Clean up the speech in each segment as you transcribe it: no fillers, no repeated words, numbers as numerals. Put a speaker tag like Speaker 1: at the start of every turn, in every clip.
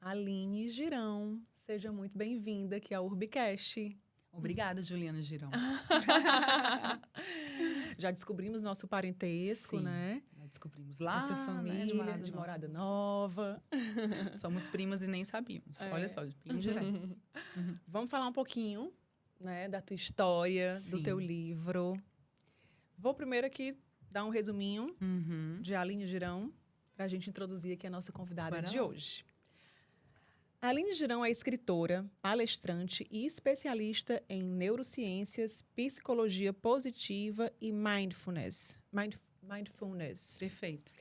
Speaker 1: Aline Girão. Seja muito bem-vinda aqui ao Urbicast.
Speaker 2: Obrigada, Juliana Girão.
Speaker 1: Já descobrimos nosso parentesco,
Speaker 2: Sim,
Speaker 1: né?
Speaker 2: já descobrimos lá,
Speaker 1: Essa família
Speaker 2: né,
Speaker 1: de Morada Nova.
Speaker 2: Somos primas e nem sabíamos.
Speaker 1: É.
Speaker 2: Olha só, bem diretos.
Speaker 1: Vamos falar um pouquinho, né, da tua história, do
Speaker 2: Sim.
Speaker 1: teu livro. Vou primeiro aqui dar um resuminho de Aline Girão, para a gente introduzir aqui a nossa convidada
Speaker 2: Bora
Speaker 1: de
Speaker 2: lá.
Speaker 1: hoje. A Aline Girão é escritora, palestrante e especialista em neurociências, psicologia positiva e mindfulness. Mindfulness.
Speaker 2: Perfeito.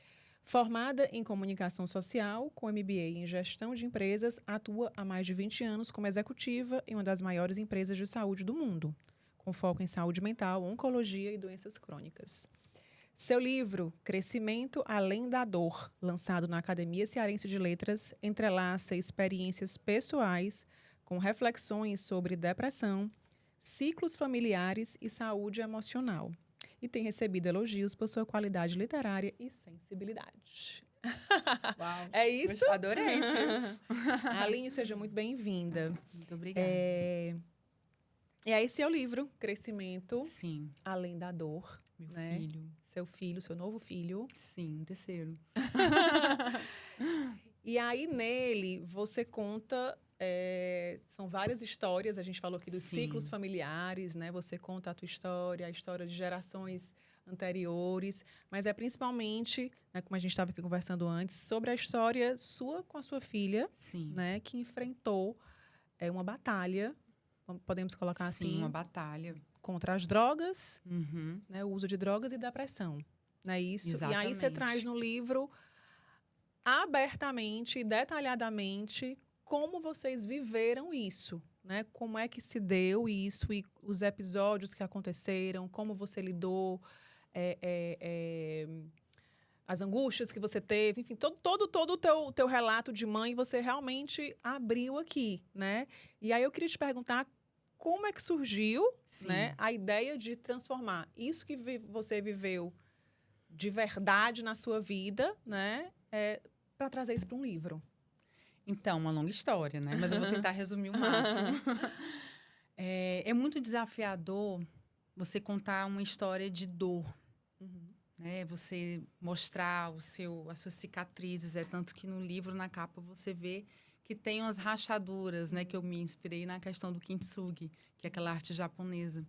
Speaker 1: Formada em comunicação social, com MBA em gestão de empresas, atua há mais de 20 anos como executiva em uma das maiores empresas de saúde do mundo, com foco em saúde mental, oncologia e doenças crônicas. Seu livro, Crescimento Além da Dor, lançado na Academia Cearense de Letras, entrelaça experiências pessoais com reflexões sobre depressão, ciclos familiares e saúde emocional. E tem recebido elogios por sua qualidade literária e sensibilidade.
Speaker 2: Uau.
Speaker 1: É isso?
Speaker 2: Adorei, viu?
Speaker 1: Aline, seja muito bem-vinda.
Speaker 2: Muito obrigada.
Speaker 1: E aí, esse é o livro, Crescimento
Speaker 2: Sim,
Speaker 1: Além da Dor.
Speaker 2: meu
Speaker 1: né?
Speaker 2: filho.
Speaker 1: Seu filho, seu novo filho.
Speaker 2: Sim, terceiro.
Speaker 1: E aí, nele, você conta... são várias histórias. A gente falou aqui dos
Speaker 2: Sim.
Speaker 1: ciclos familiares, né? Você conta a tua história, a história de gerações anteriores. Mas é principalmente, né, como a gente estava aqui conversando antes, sobre a história sua com a sua filha,
Speaker 2: Sim.
Speaker 1: né? Que enfrentou uma batalha, podemos colocar
Speaker 2: Sim,
Speaker 1: assim,
Speaker 2: uma batalha.
Speaker 1: contra as drogas,
Speaker 2: Uhum.
Speaker 1: né? O uso de drogas e depressão. Não é isso? E aí você
Speaker 2: Exatamente.
Speaker 1: traz no livro abertamente, detalhadamente, como vocês viveram isso, né? Como é que se deu isso e os episódios que aconteceram, como você lidou, as angústias que você teve, enfim, todo o teu relato de mãe você realmente abriu aqui, né? E aí eu queria te perguntar como é que surgiu,
Speaker 2: Sim.
Speaker 1: né, a ideia de transformar isso que você viveu de verdade na sua vida, né, para trazer isso para um livro.
Speaker 2: Então, uma longa história, né? Mas eu vou tentar resumir o máximo. É muito desafiador você contar uma história de dor, né? Você mostrar as suas cicatrizes. É tanto que no livro, na capa, você vê que tem umas rachaduras, né? Que eu me inspirei na questão do kintsugi, que é aquela arte japonesa.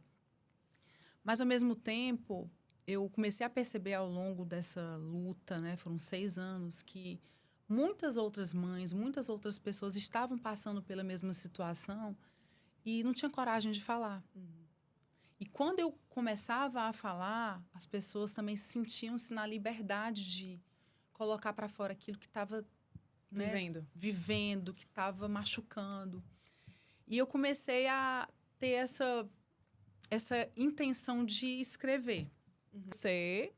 Speaker 2: Mas, ao mesmo tempo, eu comecei a perceber ao longo dessa luta, né? Foram 6 anos, que muitas outras mães, muitas outras pessoas estavam passando pela mesma situação e não tinha coragem de falar. E quando eu começava a falar, as pessoas também sentiam-se na liberdade de colocar para fora aquilo que estava, né, vivendo, que estava machucando. E eu comecei a ter essa intenção de escrever.
Speaker 1: Você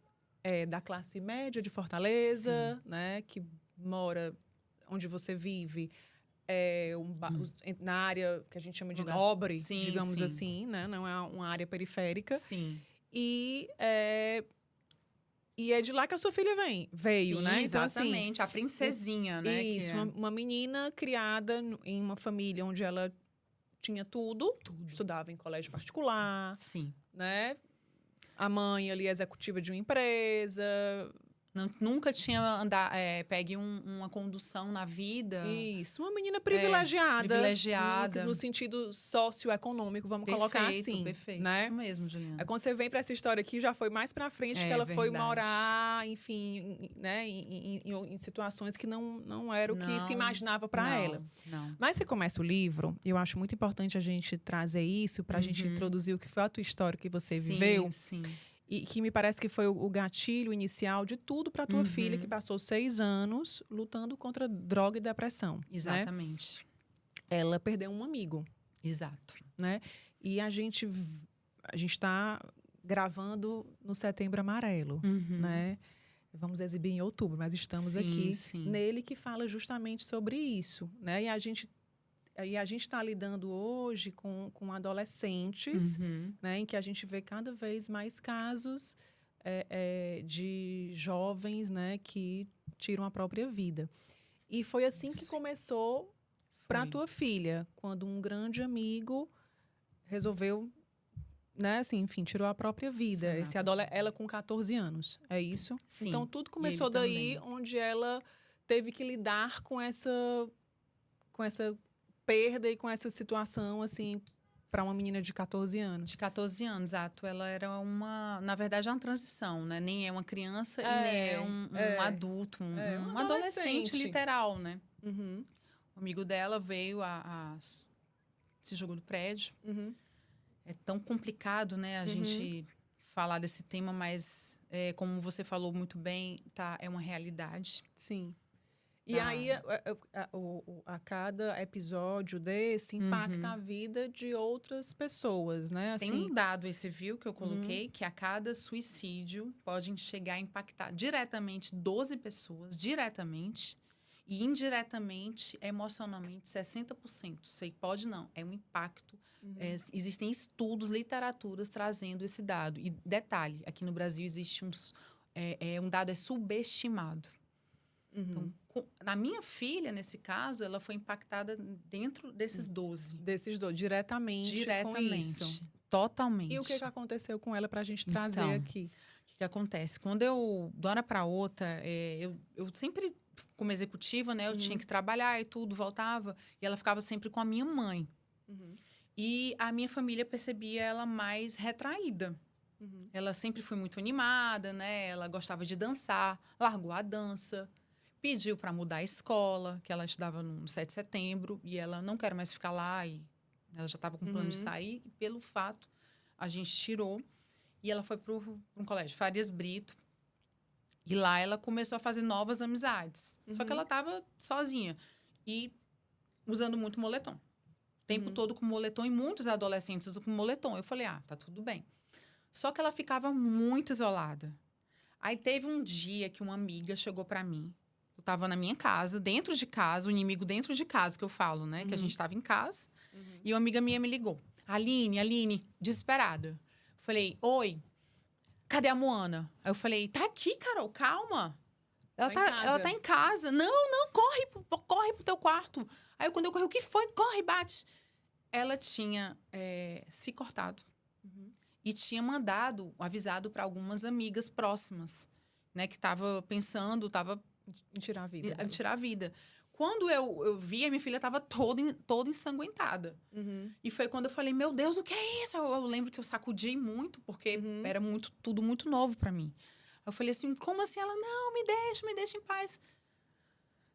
Speaker 1: é da classe média de Fortaleza, né, que mora onde você vive, na área que a gente chama de nobre,
Speaker 2: Sim,
Speaker 1: digamos
Speaker 2: sim.
Speaker 1: assim, né? Não é uma área periférica.
Speaker 2: Sim.
Speaker 1: E é de lá que a sua filha veio,
Speaker 2: Sim,
Speaker 1: né? Então,
Speaker 2: exatamente.
Speaker 1: assim,
Speaker 2: A princesinha, né?
Speaker 1: isso, uma menina criada em uma família onde ela tinha tudo. Estudava em colégio particular,
Speaker 2: Sim.
Speaker 1: né? A mãe ali executiva de uma empresa.
Speaker 2: Nunca tinha pegue uma condução na vida.
Speaker 1: Isso, uma menina privilegiada.
Speaker 2: Privilegiada.
Speaker 1: No sentido socioeconômico, vamos colocar assim.
Speaker 2: Perfeito,
Speaker 1: né?
Speaker 2: isso mesmo, Juliana.
Speaker 1: Aí quando você vem para essa história aqui, já foi mais para frente que ela foi morar, enfim, né, em situações que não era o que se imaginava para ela.
Speaker 2: Não.
Speaker 1: Mas você começa o livro, e eu acho muito importante a gente trazer isso para a gente introduzir o que foi a tua história que você viveu.
Speaker 2: Sim.
Speaker 1: E que me parece que foi o gatilho inicial de tudo para tua filha, que passou 6 anos lutando contra droga e depressão.
Speaker 2: Exatamente.
Speaker 1: Né? Ela perdeu um amigo.
Speaker 2: Exato.
Speaker 1: Né? E a gente está gravando no Setembro Amarelo. Né? Vamos exibir em outubro, mas estamos aqui nele, que fala justamente sobre isso. Né? E a gente está lidando hoje com adolescentes, né, em que a gente vê cada vez mais casos de jovens, né, que tiram a própria vida. E foi assim que
Speaker 2: Isso.
Speaker 1: começou para a
Speaker 2: Foi.
Speaker 1: tua filha, quando um grande amigo resolveu, né, assim, enfim, tirou a própria vida.
Speaker 2: Sanar
Speaker 1: Esse
Speaker 2: a própria vida.
Speaker 1: ela com 14 anos, é isso? Então
Speaker 2: Sim,
Speaker 1: tudo
Speaker 2: e ele
Speaker 1: começou daí,
Speaker 2: também.
Speaker 1: onde ela teve que lidar com essa perda e com essa situação, assim, para uma menina de 14 anos.
Speaker 2: De 14 anos, exato. Ela era na verdade, é uma transição, né? Nem é uma criança e nem é um adulto,
Speaker 1: Um
Speaker 2: um adolescente
Speaker 1: adolescente.
Speaker 2: literal, né?
Speaker 1: Uhum,
Speaker 2: O amigo dela veio se jogou do prédio.
Speaker 1: uhum,
Speaker 2: É tão complicado, né, a
Speaker 1: uhum.
Speaker 2: gente falar desse tema, mas como você falou muito bem, tá, é uma realidade.
Speaker 1: Sim. E
Speaker 2: Tá.
Speaker 1: aí, a cada episódio desse impacta
Speaker 2: Uhum.
Speaker 1: a vida de outras pessoas, né?
Speaker 2: Tem
Speaker 1: Assim,
Speaker 2: um dado, esse viu, que eu
Speaker 1: uhum,
Speaker 2: coloquei, que a cada suicídio pode chegar a impactar diretamente 12 pessoas, diretamente, e indiretamente, emocionalmente, 60%. Sei, pode não, é um impacto.
Speaker 1: uhum,
Speaker 2: Existem estudos, literaturas trazendo esse dado. E detalhe, aqui no Brasil existe um dado subestimado.
Speaker 1: uhum.
Speaker 2: Então, na minha filha, nesse caso, ela foi impactada dentro desses 12.
Speaker 1: Desses dois, diretamente com isso.
Speaker 2: Diretamente.
Speaker 1: E o que
Speaker 2: Totalmente.
Speaker 1: aconteceu com ela para a gente trazer
Speaker 2: Então,
Speaker 1: aqui?
Speaker 2: o que acontece? Quando de uma hora para outra, eu sempre, como executiva, né, eu tinha que trabalhar e tudo, voltava, e ela ficava sempre com a minha mãe.
Speaker 1: Uhum,
Speaker 2: E a minha família percebia ela mais retraída.
Speaker 1: uhum,
Speaker 2: Ela sempre foi muito animada, né? Ela gostava de dançar, largou a dança, pediu para mudar a escola, que ela estudava no 7 de setembro, e ela não quer mais ficar lá, e ela já estava com plano de
Speaker 1: uhum,
Speaker 2: sair, e pelo fato, a gente tirou, e ela foi para um colégio, Farias Brito, e lá ela começou a fazer novas amizades. Só que
Speaker 1: uhum,
Speaker 2: ela estava sozinha e usando muito moletom. O tempo
Speaker 1: uhum,
Speaker 2: todo com moletom, e muitos adolescentes usam com moletom. Eu falei, tá tudo bem. Só que ela ficava muito isolada. Aí teve um dia que uma amiga chegou pra mim. Eu tava na minha casa, dentro de casa, o inimigo dentro de casa, que eu falo, né? Que a gente tava em casa.
Speaker 1: uhum.
Speaker 2: E uma amiga minha me ligou. Aline, desesperada. Falei, oi, cadê a Moana? Aí eu falei, tá aqui, Carol, calma.
Speaker 1: Tá em
Speaker 2: Ela tá
Speaker 1: casa.
Speaker 2: em casa. Não, corre pro teu quarto. Aí quando eu corri, o que foi? Corre, bate. Ela tinha se cortado.
Speaker 1: Uhum.
Speaker 2: E tinha avisado para algumas amigas próximas, né? Que tava pensando, tava
Speaker 1: Em tirar a vida
Speaker 2: em
Speaker 1: dela.
Speaker 2: tirar a vida. Quando eu vi, a minha filha tava toda ensanguentada.
Speaker 1: Uhum,
Speaker 2: E foi quando eu falei, meu Deus, o que é isso? Eu lembro que eu sacudi muito, porque
Speaker 1: uhum,
Speaker 2: era tudo muito novo para mim. Eu falei assim, como assim? Ela, não, me deixa em paz.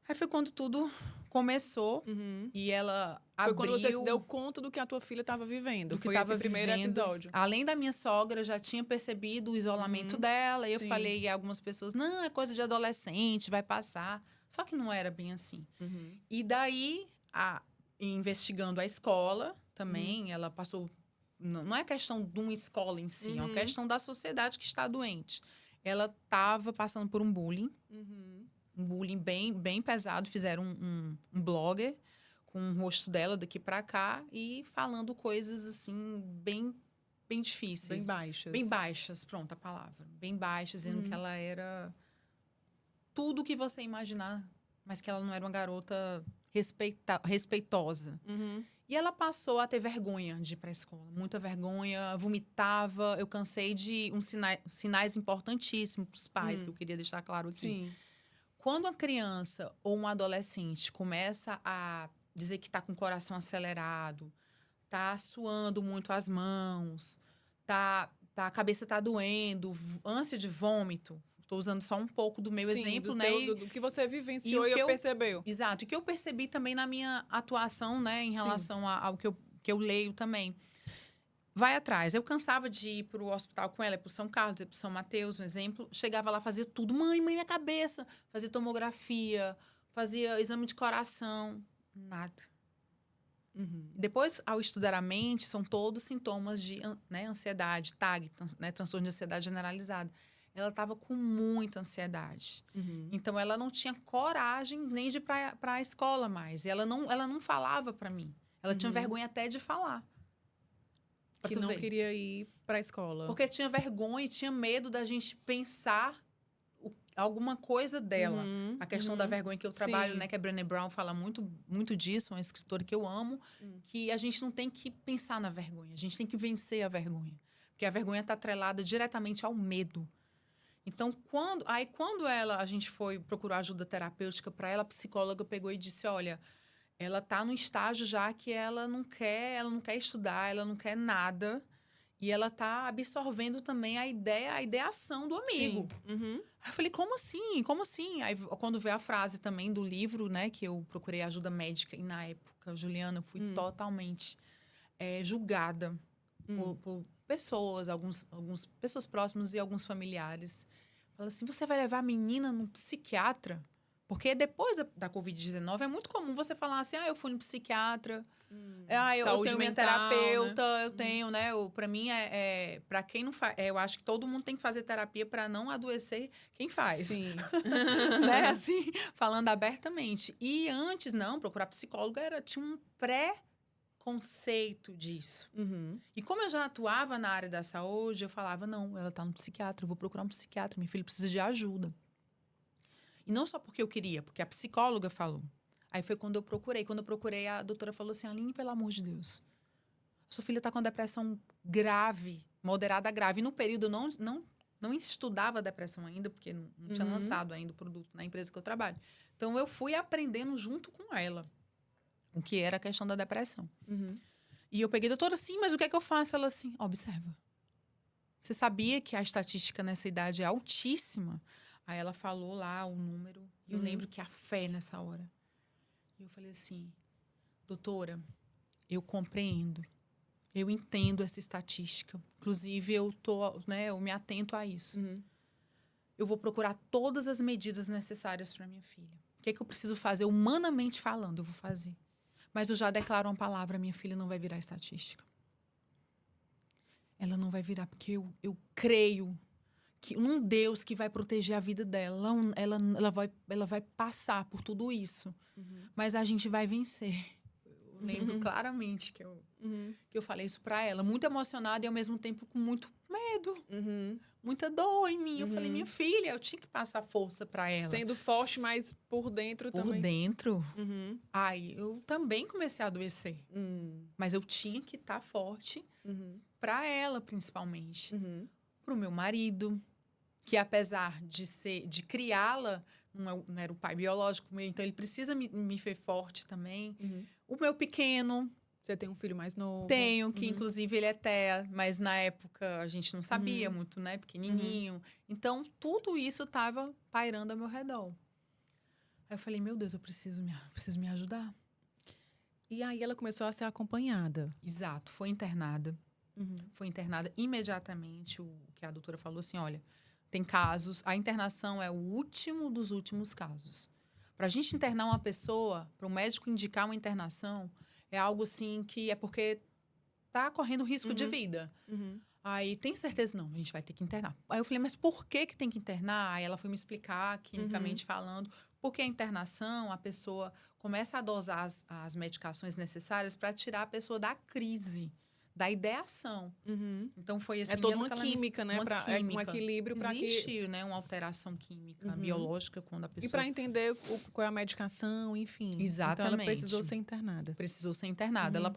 Speaker 2: Aí foi quando tudo começou
Speaker 1: uhum.
Speaker 2: e ela
Speaker 1: Foi quando você se deu
Speaker 2: abriu
Speaker 1: conta do que a tua filha estava vivendo.
Speaker 2: do que
Speaker 1: Foi esse
Speaker 2: estava
Speaker 1: primeiro
Speaker 2: vivendo.
Speaker 1: episódio.
Speaker 2: Além da minha sogra, já tinha percebido o isolamento dela. E eu
Speaker 1: Sim.
Speaker 2: falei a algumas pessoas, não, é coisa de adolescente, vai passar. Só que não era bem assim.
Speaker 1: Uhum,
Speaker 2: E daí, investigando a escola também, ela passou... Não é questão de uma escola em si, é uma
Speaker 1: uhum,
Speaker 2: questão da sociedade que está doente. Ela estava passando por
Speaker 1: uhum.
Speaker 2: um bullying bem pesado. Fizeram um blogger com o rosto dela daqui para cá e falando coisas assim bem
Speaker 1: Bem
Speaker 2: difíceis, bem
Speaker 1: baixas.
Speaker 2: baixas, pronto a palavra, bem baixas, dizendo que
Speaker 1: Uhum,
Speaker 2: ela era tudo o que você imaginar, mas que ela não era uma garota respeitosa.
Speaker 1: uhum,
Speaker 2: E ela passou a ter vergonha de ir para a escola, muita vergonha, vomitava. Eu cansei de sinais importantíssimos para os pais, que eu queria deixar claro aqui.
Speaker 1: sim.
Speaker 2: Quando uma criança ou um adolescente começa a dizer que está com o coração acelerado, tá suando muito as mãos, a cabeça tá doendo, ânsia de vômito. Estou usando só um pouco do meu
Speaker 1: Sim,
Speaker 2: exemplo, né?
Speaker 1: do que você
Speaker 2: E
Speaker 1: vivenciou e percebeu.
Speaker 2: exato, o que eu percebi também na minha atuação, né, em
Speaker 1: Sim.
Speaker 2: relação ao que eu leio também. Vai atrás. Eu cansava de ir para o hospital com ela, ir para São Carlos, ir para São Mateus, um exemplo. Chegava lá, fazia tudo. Mãe, minha cabeça. Fazia tomografia, fazia exame de coração. Nada.
Speaker 1: Uhum,
Speaker 2: Depois, ao estudar a mente, são todos sintomas de ansiedade, TAG, né, transtorno de ansiedade generalizada. Ela estava com muita ansiedade.
Speaker 1: uhum,
Speaker 2: Então, ela não tinha coragem nem de ir para a escola mais. E ela não falava para mim. Ela tinha vergonha até de falar. Pra
Speaker 1: que
Speaker 2: tu
Speaker 1: não
Speaker 2: ver.
Speaker 1: queria ir para a escola.
Speaker 2: Porque tinha vergonha e tinha medo da gente pensar alguma coisa dela. A questão da vergonha que eu trabalho,
Speaker 1: Sim.
Speaker 2: né? Que a Brené Brown fala muito disso, uma escritora que eu amo, que a gente não tem que pensar na vergonha, a gente tem que vencer a vergonha. Porque a vergonha está atrelada diretamente ao medo. Então, quando a gente foi procurar ajuda terapêutica para ela, a psicóloga pegou e disse, olha, ela está no estágio já que ela não quer estudar, ela não quer nada. E ela está absorvendo também a ideação do amigo.
Speaker 1: Uhum.
Speaker 2: Aí eu falei, como assim? Como assim? Aí, quando veio a frase também do livro, né? Que eu procurei ajuda médica. E na época, Juliana, eu fui totalmente julgada por pessoas, algumas pessoas próximas e alguns familiares. Fala assim, você vai levar a menina num psiquiatra? Porque depois da Covid-19 é muito comum você falar assim, eu fui no psiquiatra, eu tenho minha terapeuta, né? Eu tenho, né? Para mim, para quem não faz, eu acho que todo mundo tem que fazer terapia para não adoecer quem faz.
Speaker 1: Sim.
Speaker 2: Né? Assim, falando abertamente. E antes, não, procurar psicóloga tinha um pré-conceito disso. E como eu já atuava na área da saúde, eu falava, não, ela tá no psiquiatra, eu vou procurar um psiquiatra, minha filha precisa de ajuda. E não só porque eu queria, porque a psicóloga falou. Aí foi quando eu procurei. Quando eu procurei, a doutora falou assim, Aline, pelo amor de Deus, sua filha está com depressão grave, moderada grave. E no período eu não estudava depressão ainda, porque não tinha lançado ainda o produto na empresa que eu trabalho. Então, eu fui aprendendo junto com ela o que era a questão da depressão. E eu peguei, doutora, sim, mas o que é que eu faço? Ela assim, observa. Você sabia que a estatística nessa idade é altíssima? Aí ela falou lá o número. E eu lembro que a fé nessa hora. E eu falei assim, doutora, eu compreendo. Eu entendo essa estatística. Inclusive, eu me atento a isso. Eu vou procurar todas as medidas necessárias para minha filha. O que é que eu preciso fazer? Humanamente falando, eu vou fazer. Mas eu já declaro uma palavra, minha filha não vai virar estatística. Ela não vai virar, porque eu creio que um Deus que vai proteger a vida dela. Ela vai passar por tudo isso. Mas a gente vai vencer. Eu lembro claramente que eu falei isso pra ela. Muito emocionada e, ao mesmo tempo, com muito medo. Muita dor em mim. Eu falei, minha filha, eu tinha que passar força pra ela.
Speaker 1: Sendo forte, mas por dentro também.
Speaker 2: Por dentro. Aí, eu também comecei a adoecer. Mas eu tinha que estar forte pra ela, principalmente. Pro meu marido, que apesar de criá-la, não era o pai biológico, então ele precisa me ver forte também. O meu pequeno.
Speaker 1: Você tem um filho mais novo?
Speaker 2: Tenho, que inclusive ele é TEA, mas na época a gente não sabia muito, né? Pequenininho. Então, tudo isso estava pairando ao meu redor. Aí eu falei, meu Deus, eu preciso me ajudar.
Speaker 1: E aí ela começou a ser acompanhada.
Speaker 2: Exato, foi internada. Foi internada imediatamente. O que a doutora falou assim, olha, tem casos, a internação é o último dos últimos casos. Para a gente internar uma pessoa, para o médico indicar uma internação, é algo assim que é porque tá correndo risco de vida. Aí, tem certeza? Não, a gente vai ter que internar. Aí eu falei, mas por que tem que internar? Aí ela foi me explicar, quimicamente falando, porque a internação, a pessoa começa a dosar as medicações necessárias para tirar a pessoa da crise, da ideação. Então, foi assim...
Speaker 1: É toda uma química, né? Um equilíbrio para que...
Speaker 2: Existe, né, uma alteração química, biológica, quando a pessoa...
Speaker 1: E para entender qual é a medicação, enfim.
Speaker 2: Exatamente.
Speaker 1: Então, ela precisou ser internada.
Speaker 2: Precisou ser internada. Ela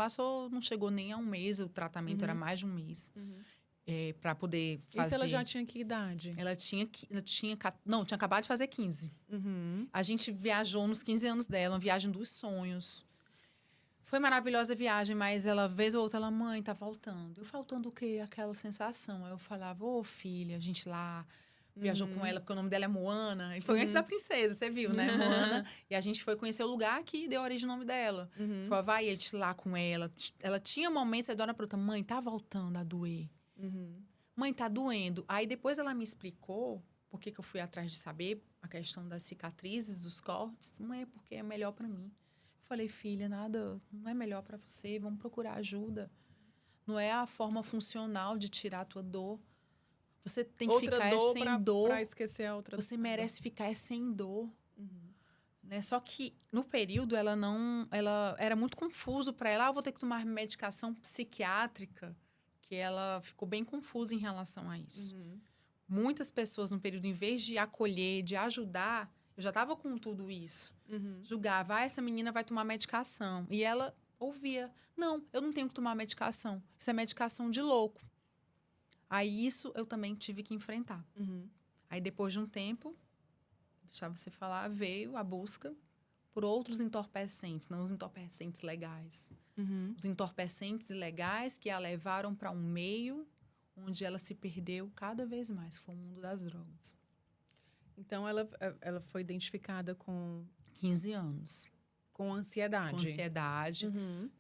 Speaker 2: não chegou nem a um mês, o tratamento era mais de um mês. Para poder fazer...
Speaker 1: Isso ela já tinha que idade?
Speaker 2: Ela tinha acabado de fazer 15. A gente viajou nos 15 anos dela, uma viagem dos sonhos. Foi maravilhosa a viagem, mas ela, vez ou outra, mãe, tá faltando. Eu faltando o quê? Aquela sensação. Aí eu falava, filha, a gente lá viajou com ela, porque o nome dela é Moana. E foi antes da princesa, você viu, né? Moana. E a gente foi conhecer o lugar que deu origem ao nome dela. Foi o Havaí, a gente lá com ela. Ela tinha momentos, aí dona pra outra, mãe, tá voltando a doer. Mãe, tá doendo. Aí depois ela me explicou, por que eu fui atrás de saber a questão das cicatrizes, dos cortes. Mãe, é porque é melhor pra mim. Eu falei, filha, nada, não é melhor pra você, vamos procurar ajuda. Não é a forma funcional de tirar a tua dor. Você tem que ficar sem dor.
Speaker 1: Pra esquecer a outra.
Speaker 2: Você merece ficar sem dor. Né? Só que, no período, ela era muito confuso para ela. Eu vou ter que tomar medicação psiquiátrica, que ela ficou bem confusa em relação a isso. muitas pessoas no período, em vez de acolher, de ajudar, eu já estava com tudo isso. Julgava, essa menina vai tomar medicação. E ela ouvia, não, eu não tenho que tomar medicação. Isso é medicação de louco. Aí isso eu também tive que enfrentar. Aí depois de um tempo, deixar você falar, veio a busca por outros entorpecentes, não os entorpecentes legais. Os entorpecentes ilegais que a levaram para um meio onde ela se perdeu cada vez mais, que foi o mundo das drogas.
Speaker 1: Então, ela foi identificada com
Speaker 2: 15 anos.
Speaker 1: Com ansiedade.
Speaker 2: Com ansiedade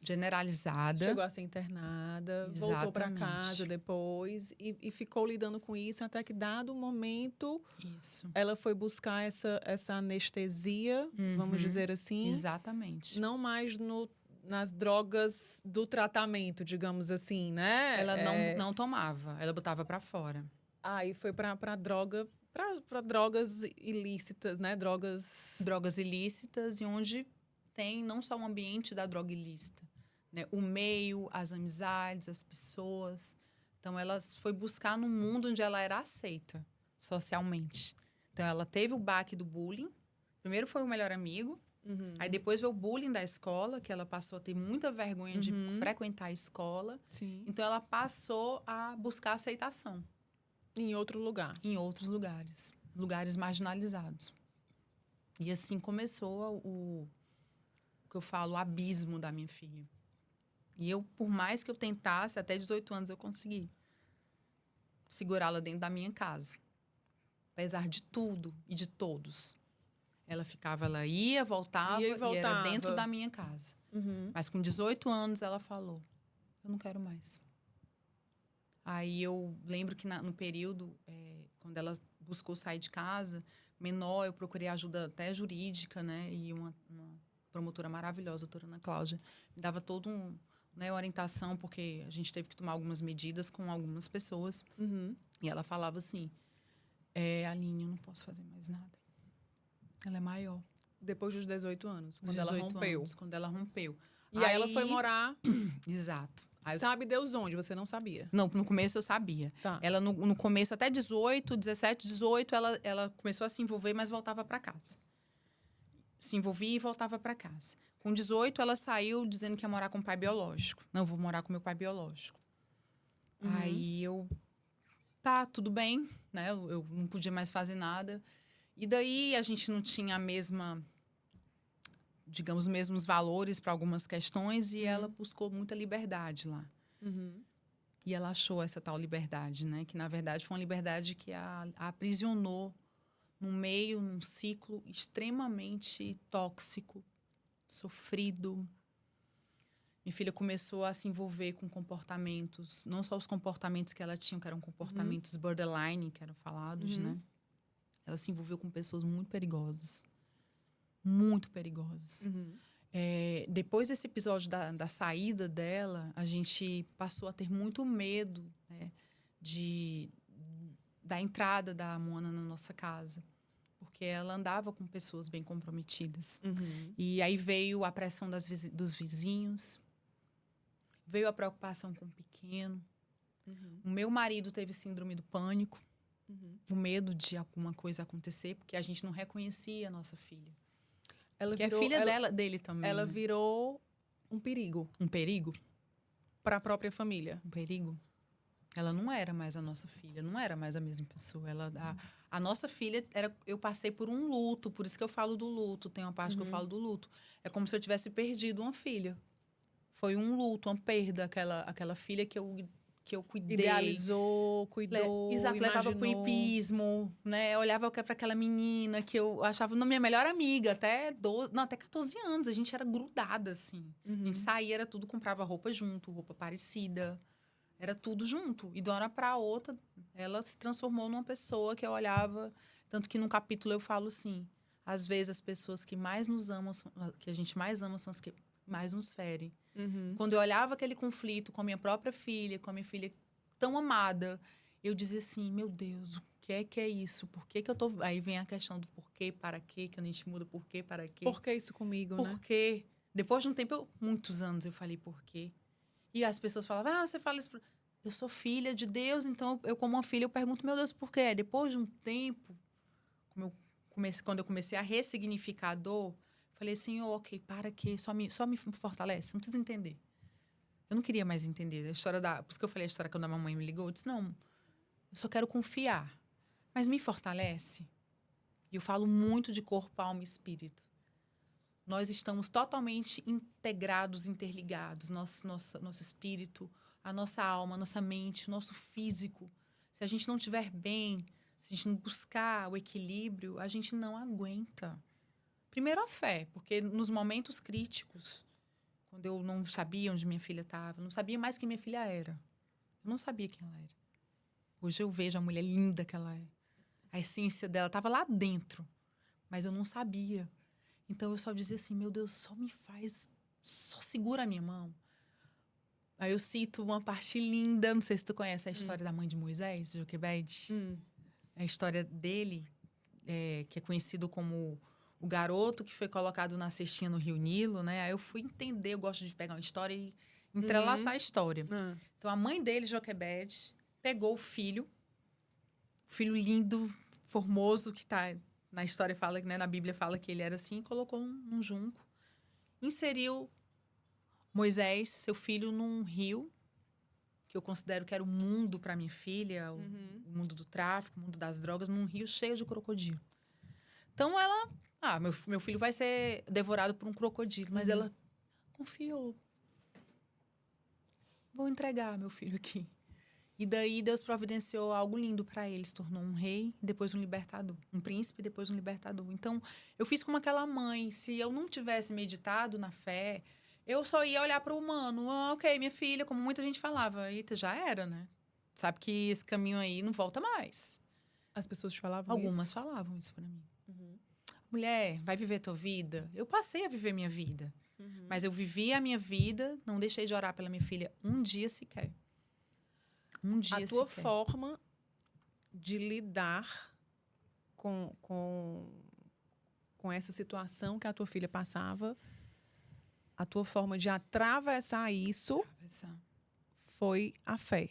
Speaker 2: generalizada.
Speaker 1: Chegou a ser internada, voltou para casa depois e ficou lidando com isso até que, dado o momento, ela foi buscar essa anestesia, vamos dizer assim.
Speaker 2: Exatamente.
Speaker 1: Não mais nas drogas do tratamento, digamos assim, né?
Speaker 2: Ela não tomava, ela botava para fora.
Speaker 1: Aí foi para droga, para drogas ilícitas, né? Drogas
Speaker 2: ilícitas, e onde tem não só o ambiente da droga ilícita, né? O meio, as amizades, as pessoas. Então, ela foi buscar no mundo onde ela era aceita socialmente. Então, ela teve o baque do bullying. Primeiro foi o melhor amigo. Aí, depois veio o bullying da escola, que ela passou a ter muita vergonha de frequentar a escola.
Speaker 1: Sim.
Speaker 2: Então, ela passou a buscar aceitação.
Speaker 1: Em outro lugar.
Speaker 2: Em outros lugares. Lugares marginalizados. E assim começou o que eu falo, o abismo da minha filha. E eu, por mais que eu tentasse, até 18 anos eu consegui segurá-la dentro da minha casa. Apesar de tudo e de todos. Ela ia, voltava, e era dentro da minha casa. Mas com 18 anos ela falou, eu não quero mais. Aí eu lembro que no período, quando ela buscou sair de casa, menor, eu procurei ajuda até jurídica, né? E uma promotora maravilhosa, a doutora Ana Cláudia, me dava todo orientação, porque a gente teve que tomar algumas medidas com algumas pessoas. E ela falava assim, Aline, eu não posso fazer mais nada. Ela é maior.
Speaker 1: Depois dos 18 anos, quando ela rompeu.
Speaker 2: Quando ela rompeu.
Speaker 1: E aí ela foi morar...
Speaker 2: Exato. Aí,
Speaker 1: sabe Deus onde? Você não sabia?
Speaker 2: Não, no começo eu sabia.
Speaker 1: Tá.
Speaker 2: Ela, no começo, até 18, 17, 18, ela começou a se envolver, mas voltava para casa. Se envolvia e voltava para casa. Com 18, ela saiu dizendo que ia morar com o pai biológico. Não, eu vou morar com meu pai biológico. Aí eu... Tá, tudo bem, né? Eu não podia mais fazer nada. E daí a gente não tinha a mesma... digamos, os mesmos valores para algumas questões, e ela buscou muita liberdade lá. E ela achou essa tal liberdade, né? Que, na verdade, foi uma liberdade que a aprisionou num meio, num ciclo extremamente tóxico, sofrido. Minha filha começou a se envolver com comportamentos, não só os comportamentos que ela tinha, que eram comportamentos borderline, que eram falados, né? Ela se envolveu com pessoas muito perigosas. Muito perigosas. Depois desse episódio da saída dela, a gente passou a ter muito medo, né, da entrada da Mona na nossa casa. Porque ela andava com pessoas bem comprometidas. E aí veio a pressão dos vizinhos, veio a preocupação com o pequeno. O meu marido teve síndrome do pânico, o medo de alguma coisa acontecer, porque a gente não reconhecia a nossa filha. Que é filha dele também.
Speaker 1: Ela,
Speaker 2: né?
Speaker 1: Virou um perigo.
Speaker 2: Um perigo?
Speaker 1: Para a própria família.
Speaker 2: Um perigo. Ela não era mais a nossa filha, não era mais a mesma pessoa. A nossa filha, eu passei por um luto, por isso que eu falo do luto, tem uma parte que eu falo do luto. É como se eu tivesse perdido uma filha. Foi um luto, uma perda, aquela filha que eu cuidei.
Speaker 1: Idealizou, cuidou,
Speaker 2: exato,
Speaker 1: imaginou.
Speaker 2: levava pro hipismo, né? Eu olhava para aquela menina que eu achava minha melhor amiga, até 14 anos. A gente era grudada, assim. A gente saía, era tudo, comprava roupa junto, roupa parecida. Era tudo junto. E de uma hora para outra, ela se transformou numa pessoa que eu olhava... Tanto que num capítulo eu falo assim, às vezes as pessoas que mais nos amam, que a gente mais ama, são as que mais nos ferem. Quando eu olhava aquele conflito com a minha própria filha, com a minha filha tão amada, eu dizia assim, meu Deus, o que é isso? Por que eu tô... Aí vem a questão do porquê, para quê, que a gente muda porquê, para quê.
Speaker 1: Por que isso comigo, né?
Speaker 2: Por quê? Depois de um tempo, muitos anos, eu falei por quê. E as pessoas falavam, você fala isso... Eu sou filha de Deus, então eu como uma filha, eu pergunto, meu Deus, por quê? Depois de um tempo, quando eu comecei a ressignificar a dor, falei, Senhor, ok, para que só me fortalece, não precisa entender. Eu não queria mais entender a história por isso que eu falei a história quando a mamãe me ligou, eu disse, não, eu só quero confiar, mas me fortalece. E eu falo muito de corpo, alma e espírito. Nós estamos totalmente integrados, interligados, nosso espírito, a nossa alma, a nossa mente, o nosso físico. Se a gente não estiver bem, se a gente não buscar o equilíbrio, a gente não aguenta. Primeiro a fé, porque nos momentos críticos, quando eu não sabia onde minha filha estava, não sabia mais quem minha filha era. Eu não sabia quem ela era. Hoje eu vejo a mulher linda que ela é. A essência dela estava lá dentro, mas eu não sabia. Então eu só dizia assim, meu Deus, só segura a minha mão. Aí eu cito uma parte linda, não sei se tu conhece a história da mãe de Moisés, Joquebede. A história dele, que é conhecido como o garoto que foi colocado na cestinha no Rio Nilo, né? Aí eu fui entender, eu gosto de pegar uma história e entrelaçar a história. Então a mãe dele, Joquebede, pegou o filho lindo, formoso, que tá na história fala, né, na Bíblia fala que ele era assim, colocou num junco, inseriu Moisés, seu filho, num rio, que eu considero que era o mundo para minha filha, o mundo do tráfico, o mundo das drogas, num rio cheio de crocodilo. Então ela, meu filho vai ser devorado por um crocodilo, mas ela confiou. Vou entregar meu filho aqui. E daí Deus providenciou algo lindo para ele. Se tornou um rei, depois um libertador. Um príncipe, depois um libertador. Então, eu fiz como aquela mãe. Se eu não tivesse meditado na fé, eu só ia olhar para o humano. Ok, minha filha, como muita gente falava. Eita, já era, né? Sabe que esse caminho aí não volta mais.
Speaker 1: As pessoas te falavam
Speaker 2: Algumas
Speaker 1: isso?
Speaker 2: falavam isso para mim. Mulher, vai viver tua vida? Eu passei a viver minha vida. Mas eu vivi a minha vida, não deixei de orar pela minha filha um dia sequer. Um dia
Speaker 1: A tua
Speaker 2: sequer.
Speaker 1: forma de lidar com essa situação que a tua filha passava, a tua forma de atravessar isso foi a fé.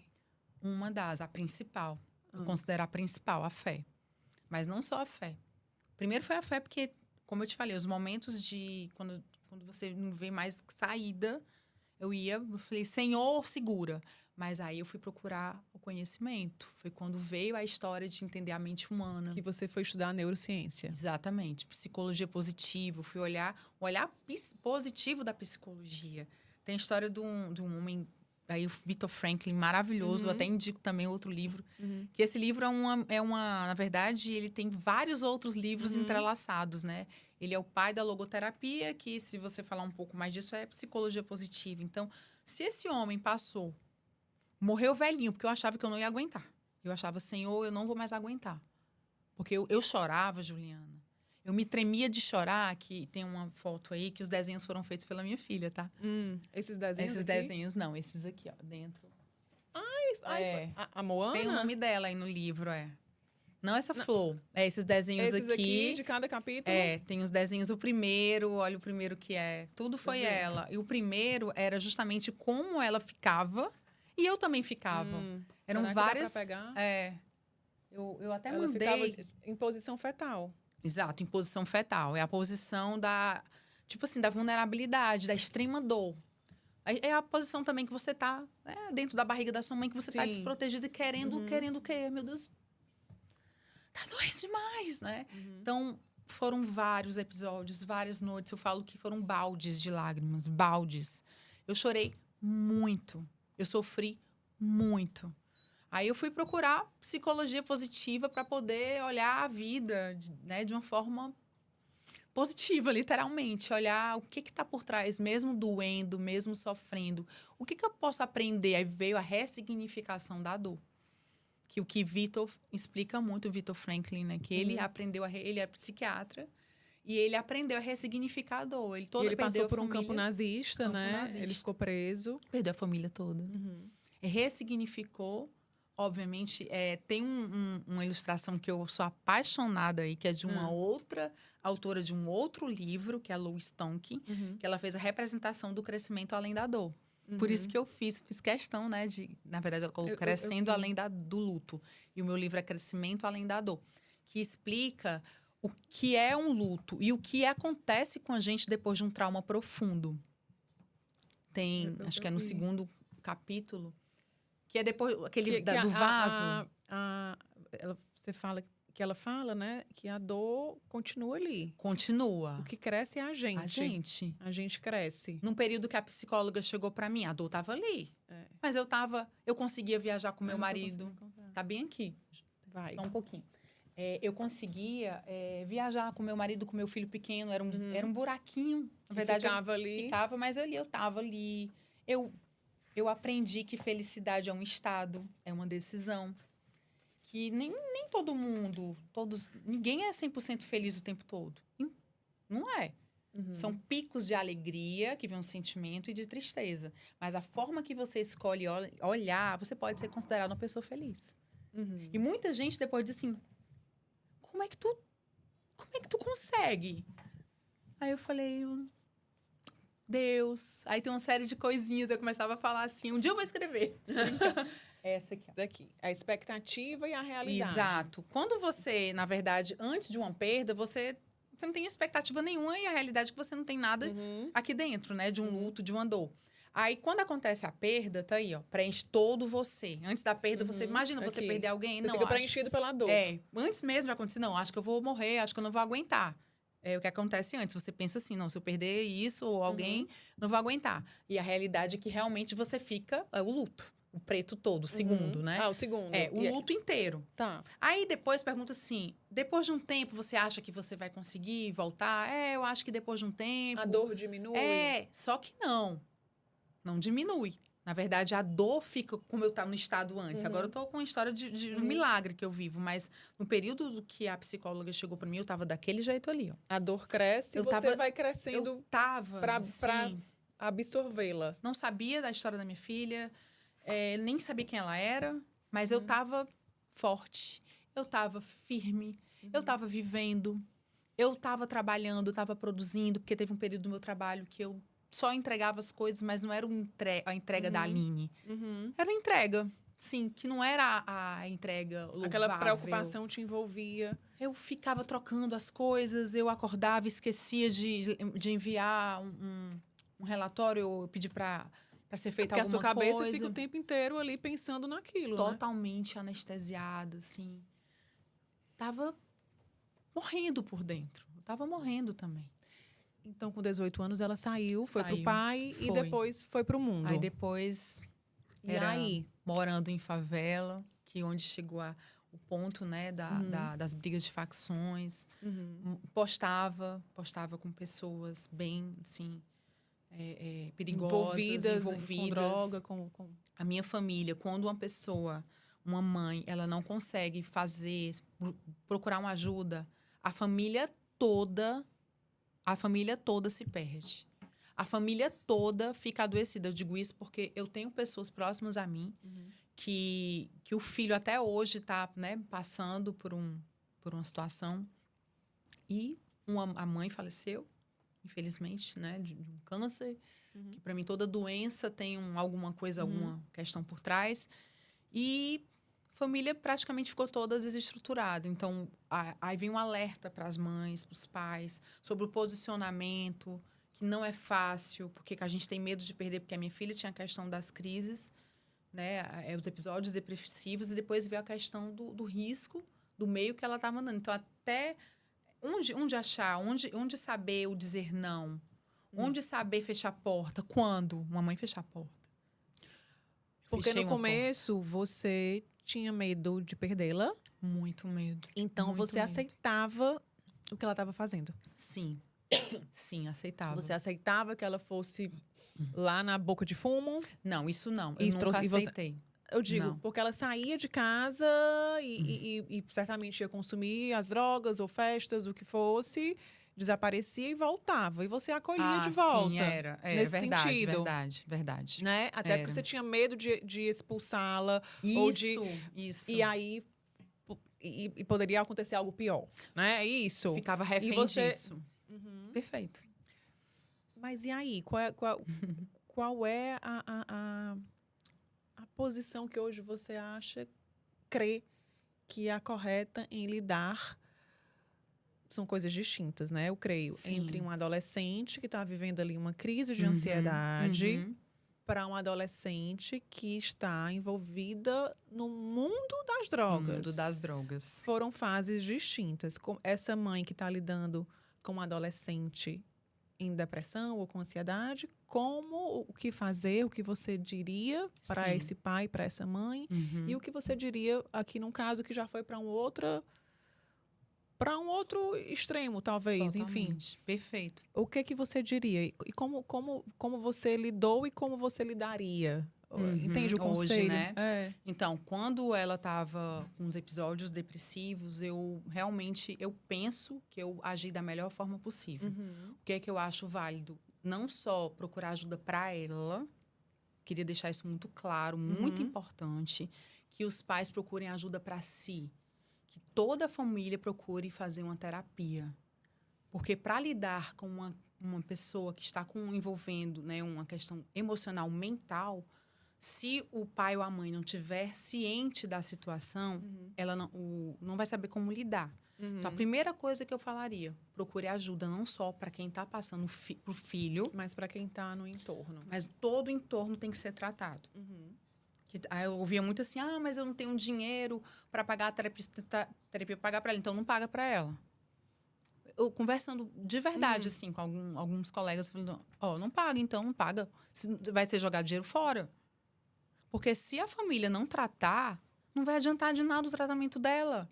Speaker 2: Uma das, a principal. Eu considero a principal, a fé. Mas não só a fé. Primeiro foi a fé porque, como eu te falei, os momentos de... Quando você não vê mais saída, eu falei, Senhor, segura. Mas aí eu fui procurar o conhecimento. Foi quando veio a história de entender a mente humana.
Speaker 1: Que você foi estudar neurociência.
Speaker 2: Exatamente. Psicologia positiva. Fui olhar o olhar positivo da psicologia. Tem a história de um homem, aí o Viktor Frankl, maravilhoso. Eu até indico também outro livro. Que esse livro na verdade, ele tem vários outros livros entrelaçados, né? Ele é o pai da logoterapia, que se você falar um pouco mais disso, é psicologia positiva. Então, se esse homem morreu velhinho, porque eu achava que eu não ia aguentar. Eu achava, Senhor, eu não vou mais aguentar. Porque eu chorava, Juliana. Eu me tremia de chorar, que tem uma foto aí que os desenhos foram feitos pela minha filha, tá?
Speaker 1: Esses desenhos
Speaker 2: Esses
Speaker 1: aqui?
Speaker 2: desenhos, não. Esses aqui, ó, dentro.
Speaker 1: A Moana?
Speaker 2: Tem o nome dela aí no livro, Não essa flor. É esses desenhos
Speaker 1: Esses aqui, de cada capítulo?
Speaker 2: Tem os desenhos. O primeiro, olha o primeiro que é. Tudo foi ela. E o primeiro era justamente como ela ficava... E eu também ficava. Eram
Speaker 1: será
Speaker 2: várias.
Speaker 1: Que dá pra pegar?
Speaker 2: Eu até
Speaker 1: ela
Speaker 2: mandei.
Speaker 1: Ficava em posição fetal.
Speaker 2: Exato, em posição fetal. É a posição da. Tipo assim, da vulnerabilidade, da extrema dor. É a posição também que você tá dentro da barriga da sua mãe, que você tá desprotegida e querendo o quê? Meu Deus. Tá doendo demais, né? Então, foram vários episódios, várias noites. Eu falo que foram baldes de lágrimas, baldes. Eu chorei muito. Eu sofri muito. Aí eu fui procurar psicologia positiva para poder olhar a vida, né, de uma forma positiva, literalmente. Olhar o que está por trás, mesmo doendo, mesmo sofrendo. O que eu posso aprender? Aí veio a ressignificação da dor. Que o que Viktor explica muito, o Viktor Franklin, né? Que ele aprendeu, ele é psiquiatra, e ele aprendeu a ressignificar a dor.
Speaker 1: Ele passou por um campo nazista, né? Ele ficou preso.
Speaker 2: Perdeu a família toda. Ressignificou. Obviamente, tem uma ilustração que eu sou apaixonada aí, que é de uma outra autora de um outro livro, que é a Louise Tonkin, que ela fez a representação do crescimento além da dor. Por isso que eu fiz questão, né, na verdade, ela colocou crescendo além do luto. E o meu livro é Crescimento Além da Dor, que explica o que é um luto e o que acontece com a gente depois de um trauma profundo. Acho que é no segundo capítulo, que é depois aquele do vaso.
Speaker 1: Você fala que ela fala, né, que a dor continua ali.
Speaker 2: Continua.
Speaker 1: O que cresce é a gente.
Speaker 2: A gente.
Speaker 1: A gente cresce.
Speaker 2: Num período que a psicóloga chegou para mim, a dor tava ali. Mas eu conseguia viajar com meu marido. Tá bem aqui.
Speaker 1: Vai.
Speaker 2: Só um pouquinho. Eu conseguia viajar com meu marido, com meu filho pequeno. Era um buraquinho. Na verdade,
Speaker 1: ficava ali.
Speaker 2: Ficava, mas eu tava ali. Eu aprendi que felicidade é um estado, é uma decisão. Que nem todo mundo, ninguém é 100% feliz o tempo todo. Não é. São picos de alegria, que vem um sentimento, e de tristeza. Mas a forma que você escolhe olhar, você pode ser considerado uma pessoa feliz. E muita gente depois diz assim, como é que tu consegue? Aí eu falei, Deus. Aí tem uma série de coisinhas, eu começava a falar assim, um dia eu vou escrever. Essa aqui, ó.
Speaker 1: Daqui. A expectativa e a realidade.
Speaker 2: Exato. Quando você, na verdade, antes de uma perda, você não tem expectativa nenhuma e a realidade é que você não tem nada aqui dentro, né? De um luto, de uma dor. Aí, quando acontece a perda, tá aí, ó. Preenche todo você. Antes da perda, você imagina você perder alguém.
Speaker 1: Você fica preenchido pela dor.
Speaker 2: Antes mesmo de acontecer, não, acho que eu vou morrer, acho que eu não vou aguentar. É o que acontece antes. Você pensa assim, não, se eu perder isso ou alguém, não vou aguentar. E a realidade é que realmente você fica, o luto. O preto todo, o segundo, né?
Speaker 1: O segundo.
Speaker 2: O luto inteiro.
Speaker 1: Tá.
Speaker 2: Aí depois pergunta assim, depois de um tempo você acha que você vai conseguir voltar? Eu acho que depois de um tempo...
Speaker 1: A dor diminui?
Speaker 2: Só que não. Não diminui. Na verdade, a dor fica como eu estava no estado antes. Agora eu tô com uma história de um milagre que eu vivo. Mas no período que a psicóloga chegou para mim, eu tava daquele jeito ali, ó.
Speaker 1: A dor cresce e você vai crescendo.
Speaker 2: Eu tava,
Speaker 1: pra absorvê-la.
Speaker 2: Não sabia da história da minha filha... nem sabia quem ela era, mas eu tava forte, eu tava firme, eu tava vivendo, eu tava trabalhando, eu tava produzindo, porque teve um período do meu trabalho que eu só entregava as coisas, mas não era a entrega da Aline. Era uma entrega, sim, que não era a entrega louvável.
Speaker 1: Aquela preocupação te envolvia.
Speaker 2: Eu ficava trocando as coisas, eu acordava, esquecia de enviar um relatório, eu pedi para ser feita alguma coisa.
Speaker 1: Porque a sua cabeça fica o tempo inteiro ali pensando naquilo,
Speaker 2: totalmente anestesiada, assim. Tava morrendo por dentro. Eu tava morrendo também.
Speaker 1: Então, com 18 anos, ela saiu, foi pro pai e depois foi pro mundo.
Speaker 2: Aí depois, morando em favela, que onde chegou o ponto, né, das brigas de facções. Postava com pessoas bem, assim... perigosas, envolvidas
Speaker 1: com droga, com...
Speaker 2: A minha família, quando uma mãe, ela não consegue procurar uma ajuda, a família toda se perde. A família toda fica adoecida. Eu digo isso porque eu tenho pessoas próximas a mim que o filho até hoje está, né, passando por uma situação e a mãe faleceu, infelizmente, né, de um câncer, que para mim toda doença tem alguma coisa, alguma questão por trás. E a família praticamente ficou toda desestruturada. Então, aí vem um alerta para as mães, para os pais, sobre o posicionamento, que não é fácil, porque a gente tem medo de perder, porque a minha filha tinha a questão das crises, né, os episódios depressivos, e depois veio a questão do risco, do meio que ela estava andando. Então, até... Onde achar? Onde saber o dizer não? Onde saber fechar a porta? Quando? Uma mãe fechar a porta.
Speaker 1: Porque no começo você tinha medo de perdê-la.
Speaker 2: Muito medo.
Speaker 1: Então você aceitava o que ela estava fazendo.
Speaker 2: Sim. Sim, aceitava.
Speaker 1: Você aceitava que ela fosse lá na boca de fumo?
Speaker 2: Não, isso não. Eu nunca aceitei.
Speaker 1: Eu digo, porque ela saía de casa e certamente ia consumir as drogas ou festas, o que fosse, desaparecia e voltava. E você acolhia de volta.
Speaker 2: Sim, era
Speaker 1: nesse
Speaker 2: verdade,
Speaker 1: sentido.
Speaker 2: verdade.
Speaker 1: Né? Até porque você tinha medo de expulsá-la. Isso. E aí e poderia acontecer algo pior, né? Isso.
Speaker 2: Ficava refém disso. Perfeito.
Speaker 1: Mas e aí? qual é a posição que hoje você crê que é a correta em lidar? São coisas distintas, né? Eu creio.
Speaker 2: Sim.
Speaker 1: Entre um adolescente que está vivendo ali uma crise de ansiedade para um adolescente que está envolvida no mundo das drogas.
Speaker 2: No mundo das drogas.
Speaker 1: Foram fases distintas. Essa mãe que está lidando com um adolescente em depressão ou com ansiedade, como o que fazer, o que você diria para esse pai, para essa mãe, e o que você diria aqui num caso que já foi para um outro extremo, talvez.
Speaker 2: Totalmente.
Speaker 1: Enfim.
Speaker 2: Perfeito.
Speaker 1: O que você diria? E como você lidou e como você lidaria? Entende o conselho?
Speaker 2: Hoje, né? Então, quando ela estava com os episódios depressivos, eu penso que eu agi da melhor forma possível. O que é que eu acho válido? Não só procurar ajuda para ela, queria deixar isso muito claro, muito importante, que os pais procurem ajuda para si, que toda a família procure fazer uma terapia. Porque para lidar com uma pessoa que está envolvendo, né, uma questão emocional, mental, se o pai ou a mãe não tiver ciente da situação, ela não vai saber como lidar. Então, a primeira coisa que eu falaria, procure ajuda não só para quem está passando pro filho,
Speaker 1: mas para quem está no entorno.
Speaker 2: Mas todo o entorno tem que ser tratado. Aí eu ouvia muito assim, mas eu não tenho dinheiro para pagar a terapia, pagar para ela, então não paga para ela. Eu conversando de verdade, assim, com alguns colegas, falando, não paga, então não paga. Vai ser jogar dinheiro fora. Porque se a família não tratar, não vai adiantar de nada o tratamento dela.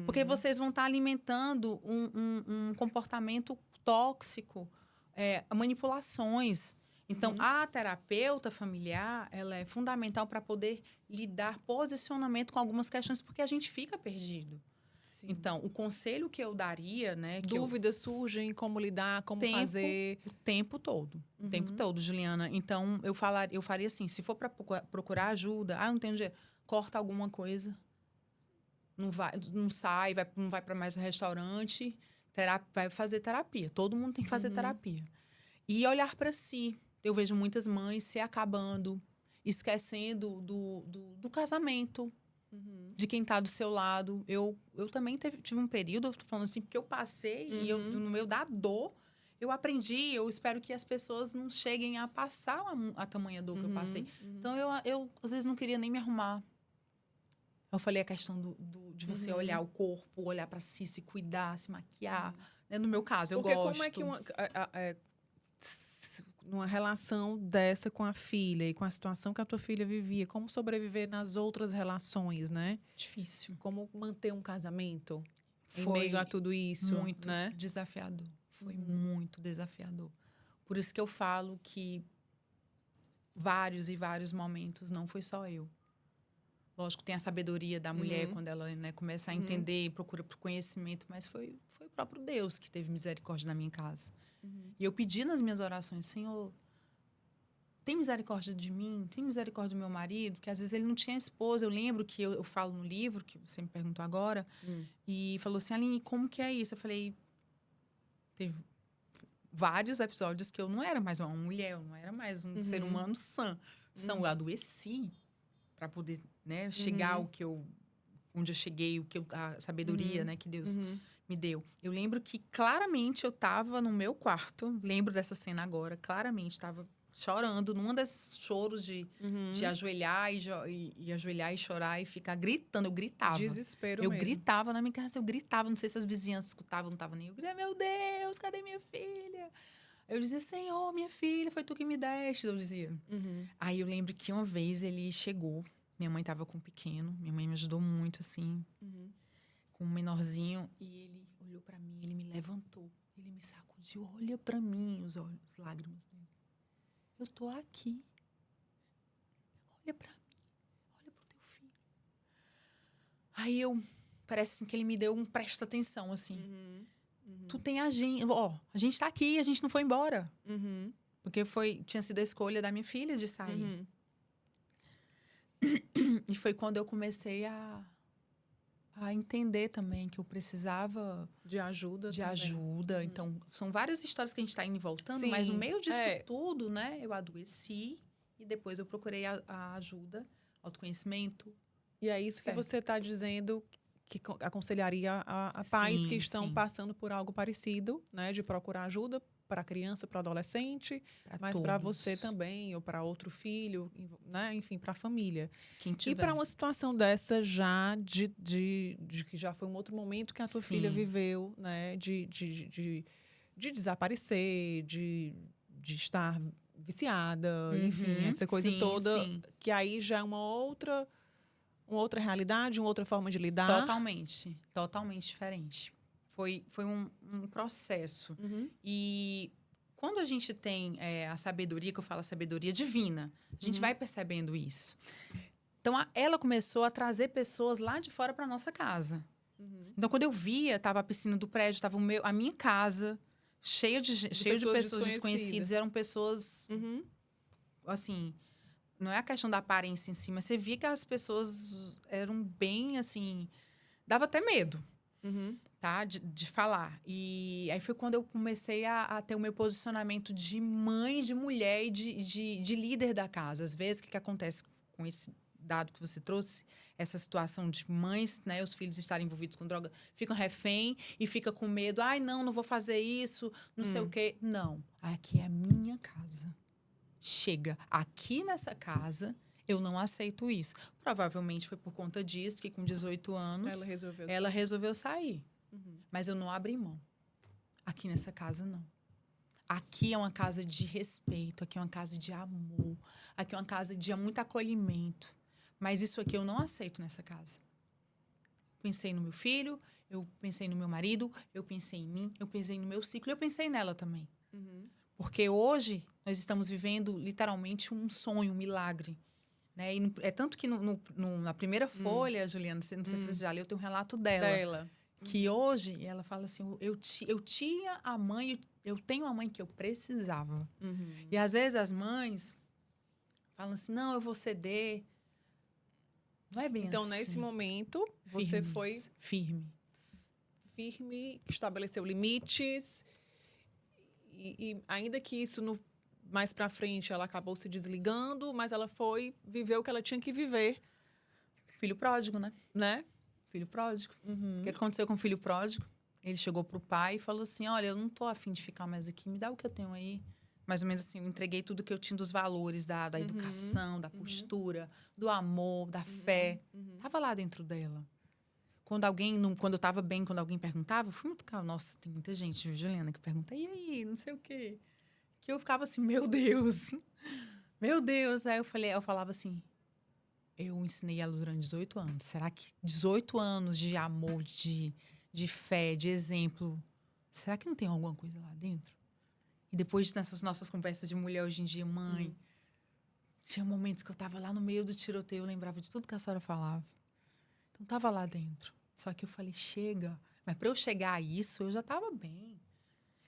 Speaker 2: Porque vocês vão estar alimentando um comportamento tóxico, manipulações. Então, a terapeuta familiar, ela é fundamental para poder lidar posicionamento com algumas questões, porque a gente fica perdido. Sim. Então, o conselho que eu daria, né?
Speaker 1: Dúvidas surgem, como lidar, como fazer.
Speaker 2: O tempo todo. O tempo todo, Juliana. Então, eu faria assim, se for para procurar ajuda, não tenho dinheiro, corta alguma coisa. Não sai, não vai para mais um restaurante, vai fazer terapia. Todo mundo tem que fazer terapia. E olhar para si. Eu vejo muitas mães se acabando, esquecendo do casamento. De quem está do seu lado. Eu também tive um período, eu tô falando assim, porque eu passei e no meio da dor, eu aprendi. Eu espero que as pessoas não cheguem a passar a tamanha dor que eu passei. Então, eu às vezes não queria nem me arrumar. Eu falei a questão de você olhar o corpo, olhar para si, se cuidar, se maquiar. Né? No meu caso, eu gosto.
Speaker 1: Porque como é que numa relação dessa com a filha e com a situação que a tua filha vivia, como sobreviver nas outras relações, né?
Speaker 2: Difícil.
Speaker 1: Como manter um casamento em meio a tudo isso,
Speaker 2: muito
Speaker 1: né?
Speaker 2: Desafiador. Foi muito desafiador. Por isso que eu falo que vários e vários momentos, não foi só eu. Lógico, tem a sabedoria da mulher quando ela, né, começa a entender e procura por conhecimento, mas foi o próprio Deus que teve misericórdia na minha casa. E eu pedi nas minhas orações, Senhor, tem misericórdia de mim? Tem misericórdia do meu marido? Porque às vezes ele não tinha esposa. Eu lembro que eu falo no livro, que você me perguntou agora, e falou assim, Aline, como que é isso? Eu falei, teve vários episódios que eu não era mais uma mulher, eu não era mais um ser humano sã. Eu adoeci para poder, né, chegar onde eu cheguei, a sabedoria, né, que Deus me deu. Eu lembro que claramente eu estava no meu quarto, lembro dessa cena agora, claramente estava chorando, num desses choros de ajoelhar e ajoelhar e chorar e ficar gritando. Eu gritava.
Speaker 1: Desespero
Speaker 2: eu
Speaker 1: mesmo.
Speaker 2: Gritava na minha casa, eu gritava. Não sei se as vizinhas escutavam, não estavam nem. Eu gritava, meu Deus, cadê minha filha? Eu dizia, Senhor, minha filha, foi tu que me deste. Eu dizia. Aí eu lembro que uma vez ele chegou, minha mãe estava com um pequeno, minha mãe me ajudou muito, assim, com um menorzinho, e ele olhou para mim, ele me levantou, ele me sacudiu, olha para mim, os olhos, as lágrimas dele. Eu tô aqui. Olha pra mim. Olha pro teu filho. Aí parece assim, que ele me deu um presta atenção, assim. Tu tem a gente. A gente tá aqui, a gente não foi embora. Porque tinha sido a escolha da minha filha de sair. E foi quando eu comecei a a entender também que eu precisava
Speaker 1: de ajuda.
Speaker 2: De
Speaker 1: também.
Speaker 2: ajuda. Então, são várias histórias que a gente está indo e voltando,
Speaker 1: Sim,
Speaker 2: mas no meio disso tudo, né, eu adoeci e depois eu procurei a ajuda, autoconhecimento.
Speaker 1: E é isso que você está dizendo que aconselharia a pais que estão
Speaker 2: sim.
Speaker 1: passando por algo parecido, né, de procurar ajuda para criança, para adolescente, mas para você também, ou para outro filho, né, enfim, para a família.
Speaker 2: Quem tiver.
Speaker 1: E para uma situação dessa já de que já foi um outro momento que a tua filha viveu, né, de desaparecer, de estar viciada, enfim, essa coisa toda, que aí já é uma outra realidade, uma outra forma de lidar.
Speaker 2: Totalmente diferente. Foi um processo. E quando a gente tem a sabedoria, que eu falo a sabedoria divina, a gente vai percebendo isso. Então, ela começou a trazer pessoas lá de fora para nossa casa. Então, quando eu via, estava a piscina do prédio, estava a minha casa, cheia de pessoas desconhecidas. Eram pessoas, assim... Não é a questão da aparência em si, mas você via que as pessoas eram bem, assim... Dava até medo, tá? De falar. E aí foi quando eu comecei a ter o meu posicionamento de mãe, de mulher e de líder da casa. Às vezes, o que acontece com esse dado que você trouxe? Essa situação de mães, né? Os filhos estarem envolvidos com droga, ficam refém e fica com medo. Ai, não vou fazer isso, não sei o quê. Não, aqui é a minha casa. Chega, aqui nessa casa, eu não aceito isso. Provavelmente foi por conta disso que com 18 anos ela resolveu sair. Mas eu não abri mão. Aqui nessa casa, não. Aqui é uma casa de respeito, aqui é uma casa de amor, aqui é uma casa de muito acolhimento. Mas isso aqui eu não aceito nessa casa. Pensei no meu filho, eu pensei no meu marido, eu pensei em mim, eu pensei no meu ciclo, eu pensei nela também. Porque hoje nós estamos vivendo literalmente um sonho, um milagre. Né? E é tanto que na primeira folha, Juliana, não sei se você já leu, tem um relato dela. Que hoje ela fala assim: eu tinha a mãe, eu tenho a mãe que eu precisava. E às vezes as mães falam assim: não, eu vou ceder. Não é bem
Speaker 1: então,
Speaker 2: assim.
Speaker 1: nesse momento, você foi firme, estabeleceu limites. E ainda que isso, mais pra frente, ela acabou se desligando, mas ela foi viver o que ela tinha que viver.
Speaker 2: Filho pródigo, né? Filho pródigo. O que aconteceu com o filho pródigo? Ele chegou pro pai e falou assim: olha, eu não tô afim de ficar mais aqui, me dá o que eu tenho aí. Mais ou menos assim, eu entreguei tudo que eu tinha dos valores, da educação, da postura, do amor, da fé. Tava lá dentro dela. Quando eu tava bem, quando alguém perguntava, eu fui muito calma. Nossa, tem muita gente, viu, Juliana, que pergunta, e aí, não sei o quê. Que eu ficava assim, meu Deus. Meu Deus. Aí eu falava assim, eu ensinei ela durante 18 anos. Será que 18 anos de amor, de fé, de exemplo, será que não tem alguma coisa lá dentro? E depois dessas nossas conversas de mulher hoje em dia, mãe, tinha momentos que eu tava lá no meio do tiroteio, eu lembrava de tudo que a senhora falava. Então, tava lá dentro. Só que eu falei, chega. Mas para eu chegar a isso, eu já estava bem.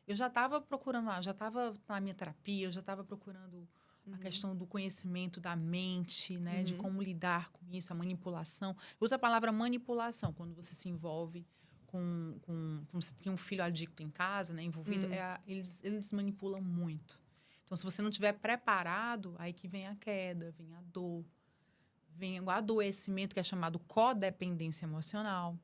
Speaker 2: Eu já estava procurando, já estava na minha terapia, eu já estava procurando a questão do conhecimento da mente, né? De como lidar com isso, a manipulação. Eu uso a palavra manipulação quando você se envolve com você tem um filho adicto em casa, né? Envolvido, eles manipulam muito. Então, se você não estiver preparado, aí que vem a queda, vem a dor. Vem o adoecimento, que é chamado codependência emocional.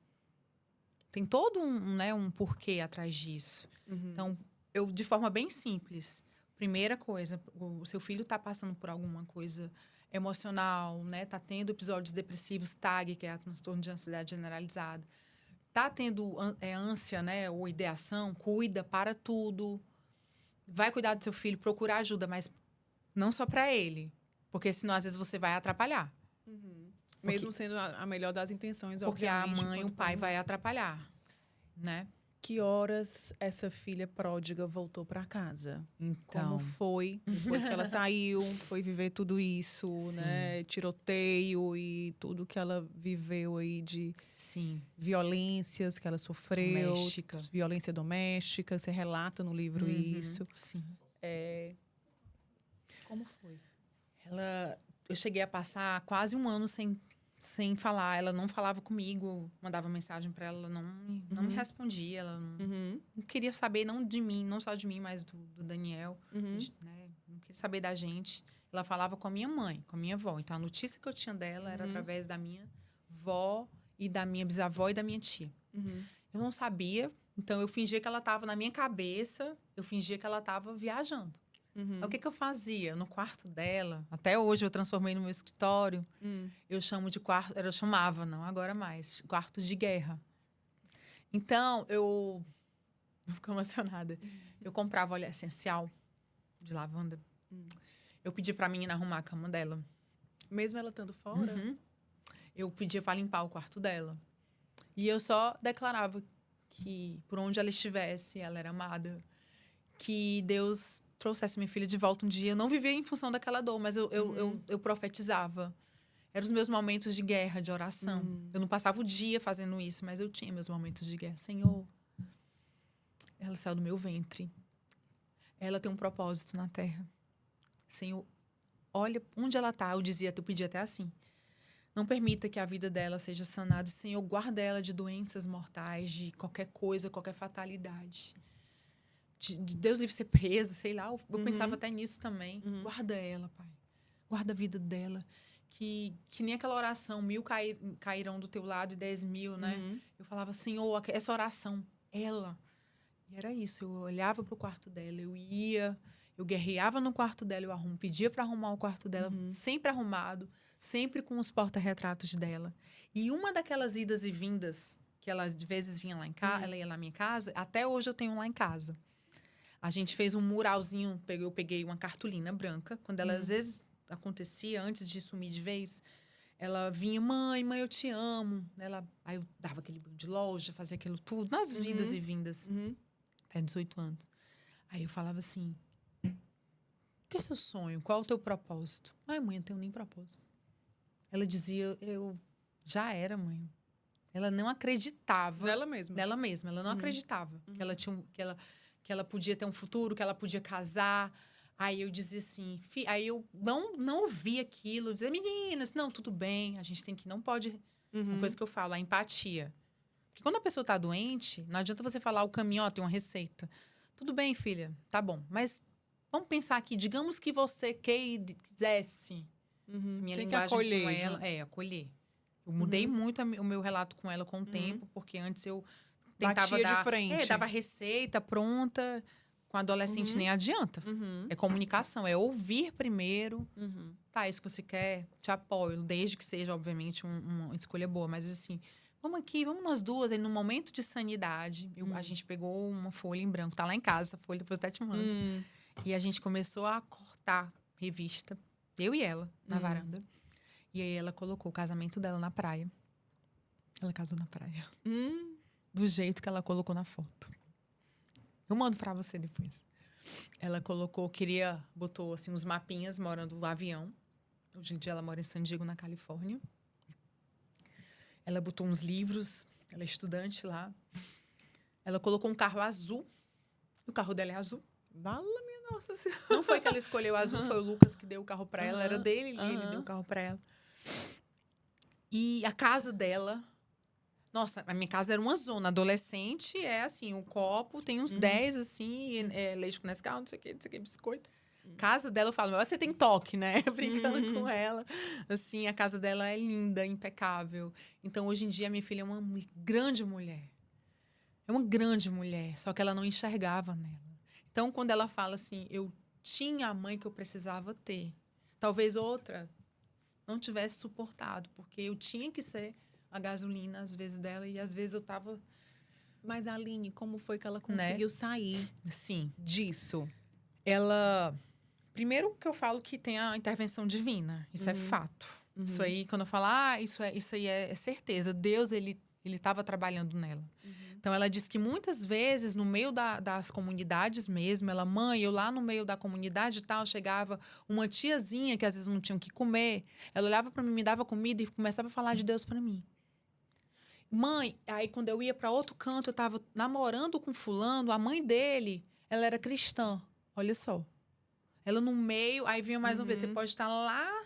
Speaker 2: Tem todo um porquê atrás disso. Então, eu, de forma bem simples, primeira coisa, o seu filho está passando por alguma coisa emocional, né? Está tendo episódios depressivos, TAG, que é a transtorno de ansiedade generalizada. Está tendo ânsia, né? Ou ideação, cuida, para tudo. Vai cuidar do seu filho, procurar ajuda, mas não só para ele. Porque senão, às vezes, você vai atrapalhar.
Speaker 1: Mesmo sendo a melhor das intenções,
Speaker 2: porque
Speaker 1: obviamente.
Speaker 2: Porque a mãe e o pai vai atrapalhar, né?
Speaker 1: Que horas essa filha pródiga voltou para casa?
Speaker 2: Então,
Speaker 1: como foi depois que ela saiu, foi viver tudo isso, né? Tiroteio e tudo que ela viveu aí de violências que ela sofreu, violência doméstica. Você relata no livro isso.
Speaker 2: Sim.
Speaker 1: Como foi?
Speaker 2: Eu cheguei a passar quase um ano sem sem falar. Ela não falava comigo, mandava mensagem para ela, ela não me respondia. Ela não queria saber, não de mim, não só de mim, mas do Daniel. Né? Não queria saber da gente. Ela falava com a minha mãe, com a minha avó. Então, a notícia que eu tinha dela era através da minha avó e da minha bisavó e da minha tia. Eu não sabia, então eu fingia que ela estava na minha cabeça, eu fingia que ela estava viajando. Aí, o que eu fazia? No quarto dela, até hoje eu transformei no meu escritório, eu chamo de quarto, eu chamava, não agora mais, quarto de guerra. Então, eu fico emocionada. Eu comprava óleo essencial de lavanda. Eu pedi pra menina arrumar a cama dela.
Speaker 1: Mesmo ela estando fora?
Speaker 2: Eu pedia pra limpar o quarto dela. E eu só declarava que por onde ela estivesse, ela era amada. Que Deus trouxesse minha filha de volta um dia. Eu não vivia em função daquela dor, mas eu profetizava. Eram os meus momentos de guerra, de oração. Eu não passava o dia fazendo isso, mas eu tinha meus momentos de guerra. Senhor, ela saiu do meu ventre. Ela tem um propósito na terra. Senhor, olha onde ela está. Eu pedia até assim. Não permita que a vida dela seja sanada. Senhor, guarda ela de doenças mortais, de qualquer coisa, qualquer fatalidade. De Deus livre ser preso, sei lá. Eu pensava até nisso também. Guarda ela, Pai. Guarda a vida dela. Que nem aquela oração, 1000 cairão do teu lado e 10.000, né? Eu falava, Senhor, essa oração, ela. E era isso. Eu olhava pro quarto dela, eu guerreava no quarto dela, eu pedia para arrumar o quarto dela, sempre arrumado, sempre com os porta-retratos dela. E uma daquelas idas e vindas, que ela de vezes vinha lá em casa, ela ia lá na minha casa, até hoje eu tenho lá em casa. A gente fez um muralzinho, eu peguei uma cartolina branca, quando ela às vezes acontecia, antes de sumir de vez, ela vinha, mãe, eu te amo. Aí eu dava aquele banho de loja, fazia aquilo tudo, nas vidas e vindas, até 18 anos. Aí eu falava assim, o que é seu sonho? Qual é o teu propósito? Ai, mãe, eu não tenho nem propósito. Ela dizia, eu já era, mãe. Ela não acreditava.
Speaker 1: Nela mesma.
Speaker 2: Nela mesma. Ela não acreditava que ela podia ter um futuro, que ela podia casar. Aí eu dizia assim, aí eu não ouvia aquilo. Eu dizia, meninas, não, tudo bem. A gente não pode... Uma coisa que eu falo, a empatia. Porque quando a pessoa tá doente, não adianta você falar o caminho, ó, tem uma receita. Tudo bem, filha, tá bom. Mas vamos pensar aqui, digamos que você quisesse... Minha
Speaker 1: tem que
Speaker 2: linguagem
Speaker 1: acolher,
Speaker 2: com ela acolher. Eu mudei muito o meu relato com ela com o tempo, porque antes eu tentava
Speaker 1: batia de frente.
Speaker 2: dava receita pronta. Com adolescente nem adianta. É comunicação, é ouvir primeiro. Tá, isso que você quer, te apoio, desde que seja, obviamente, uma escolha boa. Mas assim, vamos aqui, vamos nós duas. Aí, no momento de sanidade, a gente pegou uma folha em branco, tá lá em casa essa folha, depois até te mando. E a gente começou a cortar revista. Eu e ela, na varanda. E aí ela colocou o casamento dela na praia. Ela casou na praia. Do jeito que ela colocou na foto. Eu mando pra você depois. Ela botou assim uns mapinhas morando no avião. Hoje em dia ela mora em San Diego, na Califórnia. Ela botou uns livros, ela é estudante lá. Ela colocou um carro azul. E o carro dela é azul.
Speaker 1: Nossa Senhora.
Speaker 2: Não foi que ela escolheu azul, foi o Lucas que deu o carro pra ela. Era dele, ele deu o carro pra ela. E a casa dela... Nossa, a minha casa era uma zona. Adolescente é assim, o copo tem uns 10, assim, leite com Nescau, não sei o que, biscoito. Casa dela, eu falo, mas você tem toque, né? Brincando com ela. Assim, a casa dela é linda, impecável. Então, hoje em dia, a minha filha é uma grande mulher. É uma grande mulher, só que ela não enxergava nela. Então, quando ela fala assim, eu tinha a mãe que eu precisava ter. Talvez outra não tivesse suportado, porque eu tinha que ser a gasolina, às vezes, dela, e às vezes eu tava...
Speaker 1: Mas, Aline, como foi que ela conseguiu sair disso?
Speaker 2: Ela... Primeiro que eu falo que tem a intervenção divina. Isso é fato. Isso aí, quando eu falo, isso aí é certeza. Deus, ele estava trabalhando nela. Então, ela diz que muitas vezes, no meio das comunidades mesmo, mãe, eu lá no meio da comunidade e tal, chegava uma tiazinha que às vezes não tinha o que comer. Ela olhava para mim, me dava comida e começava a falar de Deus para mim. Mãe, aí quando eu ia para outro canto, eu estava namorando com fulano, a mãe dele, ela era cristã. Olha só. Ela no meio, aí vinha mais uma vez, você pode estar lá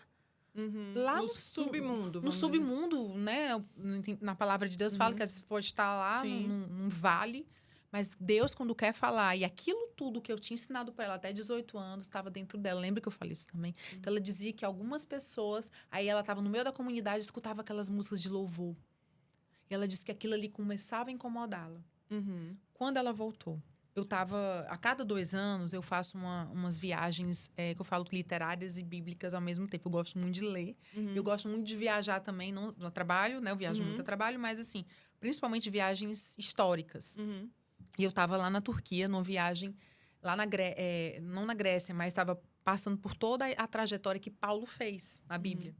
Speaker 2: Lá
Speaker 1: no submundo,
Speaker 2: no
Speaker 1: vamos
Speaker 2: submundo, né? Na palavra de Deus fala que você pode estar lá num vale, mas Deus, quando quer falar, e aquilo tudo que eu tinha ensinado para ela até 18 anos, estava dentro dela. Lembra que eu falei isso também? Então, ela dizia que algumas pessoas, aí ela estava no meio da comunidade, escutava aquelas músicas de louvor. E ela disse que aquilo ali começava a incomodá-la. Quando ela voltou, eu estava... A cada 2 anos, eu faço umas viagens, que eu falo literárias e bíblicas ao mesmo tempo. Eu gosto muito de ler. Eu gosto muito de viajar também, não no trabalho, né? Eu viajo muito a trabalho, mas, assim, principalmente viagens históricas. E eu estava lá na Turquia, numa viagem, lá não na Grécia, mas estava passando por toda a trajetória que Paulo fez na Bíblia.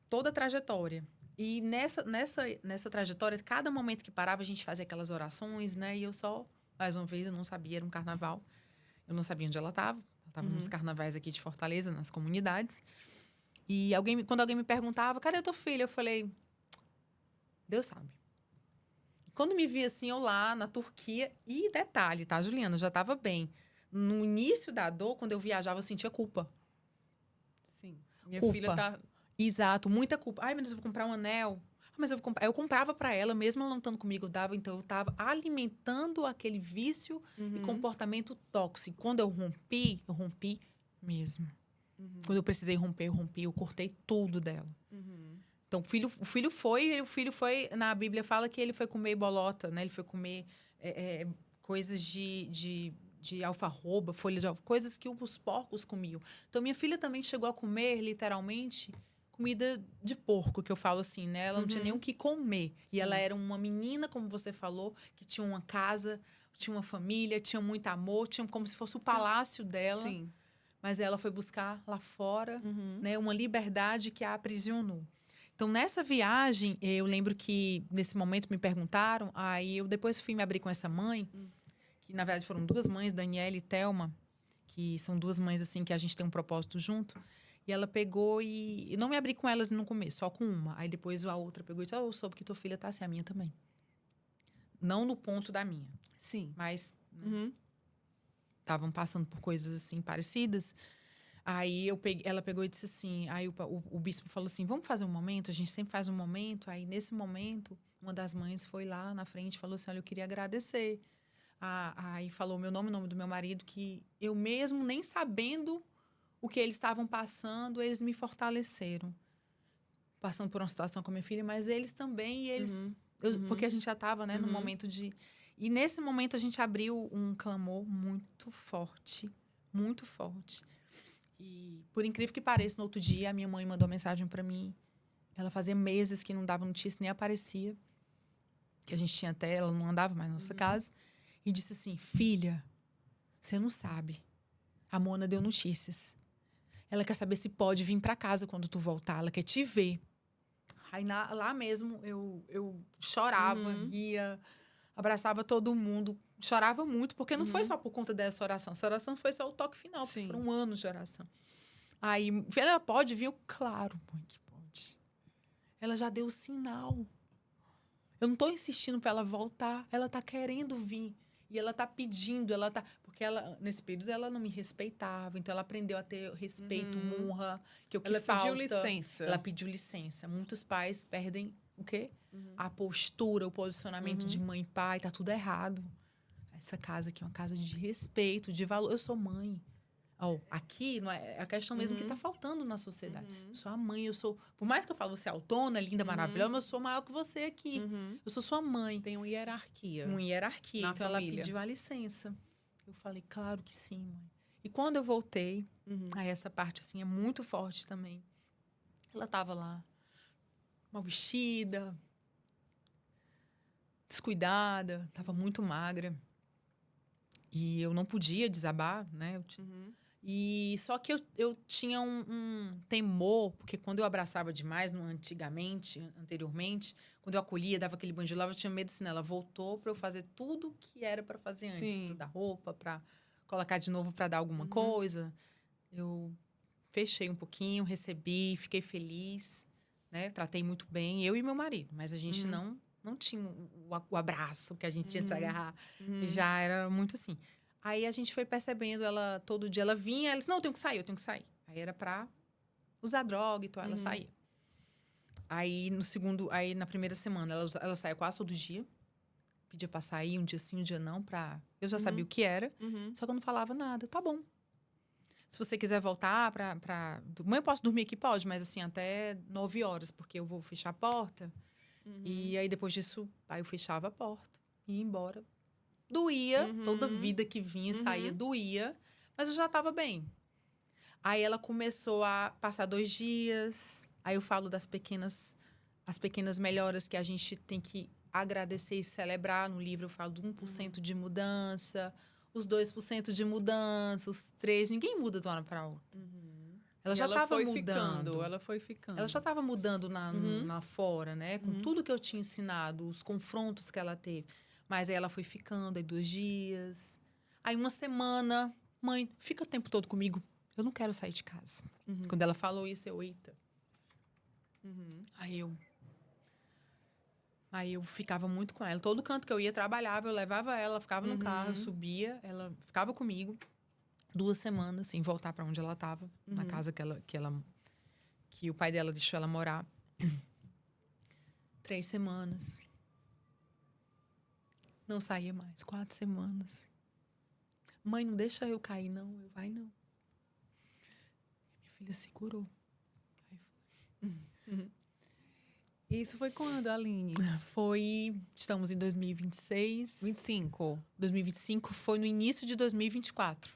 Speaker 2: Toda a trajetória. E nessa trajetória, cada momento que parava, a gente fazia aquelas orações, né? E eu só, mais uma vez, eu não sabia, era um carnaval. Eu não sabia onde ela estava. Ela estava nos carnavais aqui de Fortaleza, nas comunidades. E quando alguém me perguntava, cadê a tua filha? Eu falei, Deus sabe. Quando me vi assim, eu lá na Turquia, e detalhe, tá, Juliana? Eu já estava bem. No início da dor, quando eu viajava, eu sentia culpa.
Speaker 1: Sim. Minha
Speaker 2: Culpa.
Speaker 1: filha tá...
Speaker 2: Exato, muita culpa. Ai, meu Deus, eu vou comprar um anel. Ah, mas eu vou comprar. Eu comprava para ela, mesmo ela não estando comigo, eu dava. Então, eu estava alimentando aquele vício e comportamento tóxico. Quando eu rompi mesmo. Quando eu precisei romper, eu rompi. Eu cortei tudo dela. Então, o filho foi... Na Bíblia fala que ele foi comer bolota, né? Ele foi comer coisas de alfarroba, folha de alfarroba, coisas que os porcos comiam. Então, minha filha também chegou a comer, literalmente, comida de porco, que eu falo assim, né? Ela não tinha nem o que comer. Sim. E ela era uma menina, como você falou, que tinha uma casa, tinha uma família, tinha muito amor, tinha como se fosse o palácio dela.
Speaker 1: Sim.
Speaker 2: Mas ela foi buscar lá fora, né, uma liberdade que a aprisionou. Então, nessa viagem, eu lembro que, nesse momento, me perguntaram, aí eu depois fui me abrir com essa mãe, que, na verdade, foram 2 mães, Daniela e Thelma, que são 2 mães, assim, que a gente tem um propósito junto. E ela pegou e não me abri com elas no começo, só com uma. Aí, depois, a outra pegou e disse, eu soube que tua filha tá assim, a minha também. Não no ponto da minha.
Speaker 1: Sim.
Speaker 2: Mas estavam passando por coisas, assim, parecidas. Aí ela pegou e disse assim, aí o bispo falou assim, vamos fazer um momento, a gente sempre faz um momento. Aí, nesse momento, uma das mães foi lá na frente e falou assim, olha, eu queria agradecer. Aí falou o nome do meu marido, que eu mesmo, nem sabendo o que eles estavam passando, eles me fortaleceram. Passando por uma situação com a minha filha, mas eles também, porque a gente já estava, né, no momento de... E nesse momento a gente abriu um clamor muito forte, muito forte. E, por incrível que pareça, no outro dia, a minha mãe mandou mensagem para mim. Ela fazia meses que não dava notícia, nem aparecia. Que a gente tinha até, ela não andava mais na nossa casa. E disse assim, filha, você não sabe. A Mona deu notícias. Ela quer saber se pode vir para casa quando tu voltar. Ela quer te ver. Aí, lá mesmo, eu chorava, ria, abraçava todo mundo. Chorava muito, porque não foi só por conta dessa oração. Essa oração foi só o toque final, porque foram anos de oração. Aí, ela pode vir? Eu, claro, mãe, que pode. Ela já deu o sinal. Eu não estou insistindo para ela voltar. Ela está querendo vir. E ela está pedindo, porque ela, nesse período, ela não me respeitava. Então, ela aprendeu a ter respeito, honra, que é o que falta.
Speaker 1: Ela pediu licença.
Speaker 2: Ela pediu licença. Muitos pais perdem o quê? A postura, o posicionamento de mãe e pai. Tá tudo errado. Essa casa aqui é uma casa de respeito, de valor. Eu sou mãe. Aqui não é a questão mesmo que está faltando na sociedade. Sou a mãe, eu sou... Por mais que eu falo, você é autona, linda, maravilhosa, mas eu sou maior que você aqui. Eu sou sua mãe.
Speaker 1: Tem uma hierarquia.
Speaker 2: Uma hierarquia. Então, ela pediu a licença. Eu falei, claro que sim, mãe. E quando eu voltei, aí essa parte, assim, é muito forte também. Ela estava lá, mal vestida, descuidada, estava muito magra. E eu não podia desabar, né? E só que eu tinha um temor, porque quando eu abraçava demais, anteriormente, quando eu acolhia, dava aquele banho de lava, eu tinha medo assim, ela voltou para eu fazer tudo o que era para fazer antes, para dar roupa, para colocar de novo para dar alguma coisa. Eu fechei um pouquinho, recebi, fiquei feliz, né? Tratei muito bem, eu e meu marido, mas a gente não tinha o abraço que a gente tinha de se agarrar. E já era muito assim. Aí a gente foi percebendo, ela todo dia ela vinha, ela disse, não, eu tenho que sair. Aí era pra usar droga e tal, ela saía. Aí, na primeira semana, ela saía quase todo dia. Pedia pra sair um dia sim, um dia não, eu já sabia o que era. Só que eu não falava nada. Tá bom. Se você quiser voltar Mãe, eu posso dormir aqui? Pode, mas assim, até 9 horas, porque eu vou fechar a porta. E aí, depois disso, aí eu fechava a porta e ia embora. Doía, toda vida que vinha e saía doía, mas eu já estava bem. Aí ela começou a passar 2 dias. Aí eu falo as pequenas melhoras que a gente tem que agradecer e celebrar. No livro eu falo do 1% de mudança, os 2% de mudança, os 3%. Ninguém muda de uma hora para outra. Ela já estava mudando.
Speaker 1: Ela foi ficando.
Speaker 2: Ela já estava mudando lá fora, né? Com tudo que eu tinha ensinado, os confrontos que ela teve. Mas aí ela foi ficando, aí 2 dias. Aí 1 semana, mãe, fica o tempo todo comigo. Eu não quero sair de casa. Quando ela falou isso, eita. Aí eu ficava muito com ela. Todo canto que eu ia, trabalhava, eu levava ela, ficava no carro, eu subia, ela ficava comigo 2 semanas, sem voltar para onde ela estava, na casa que o pai dela deixou ela morar. 3 semanas. Não saía mais. 4 semanas. Mãe, não deixa eu cair, não. Eu, vai, não. Minha filha segurou. Aí foi.
Speaker 1: Isso foi quando, Aline?
Speaker 2: Estamos em 2026.
Speaker 1: 25.
Speaker 2: 2025 foi no início de 2024.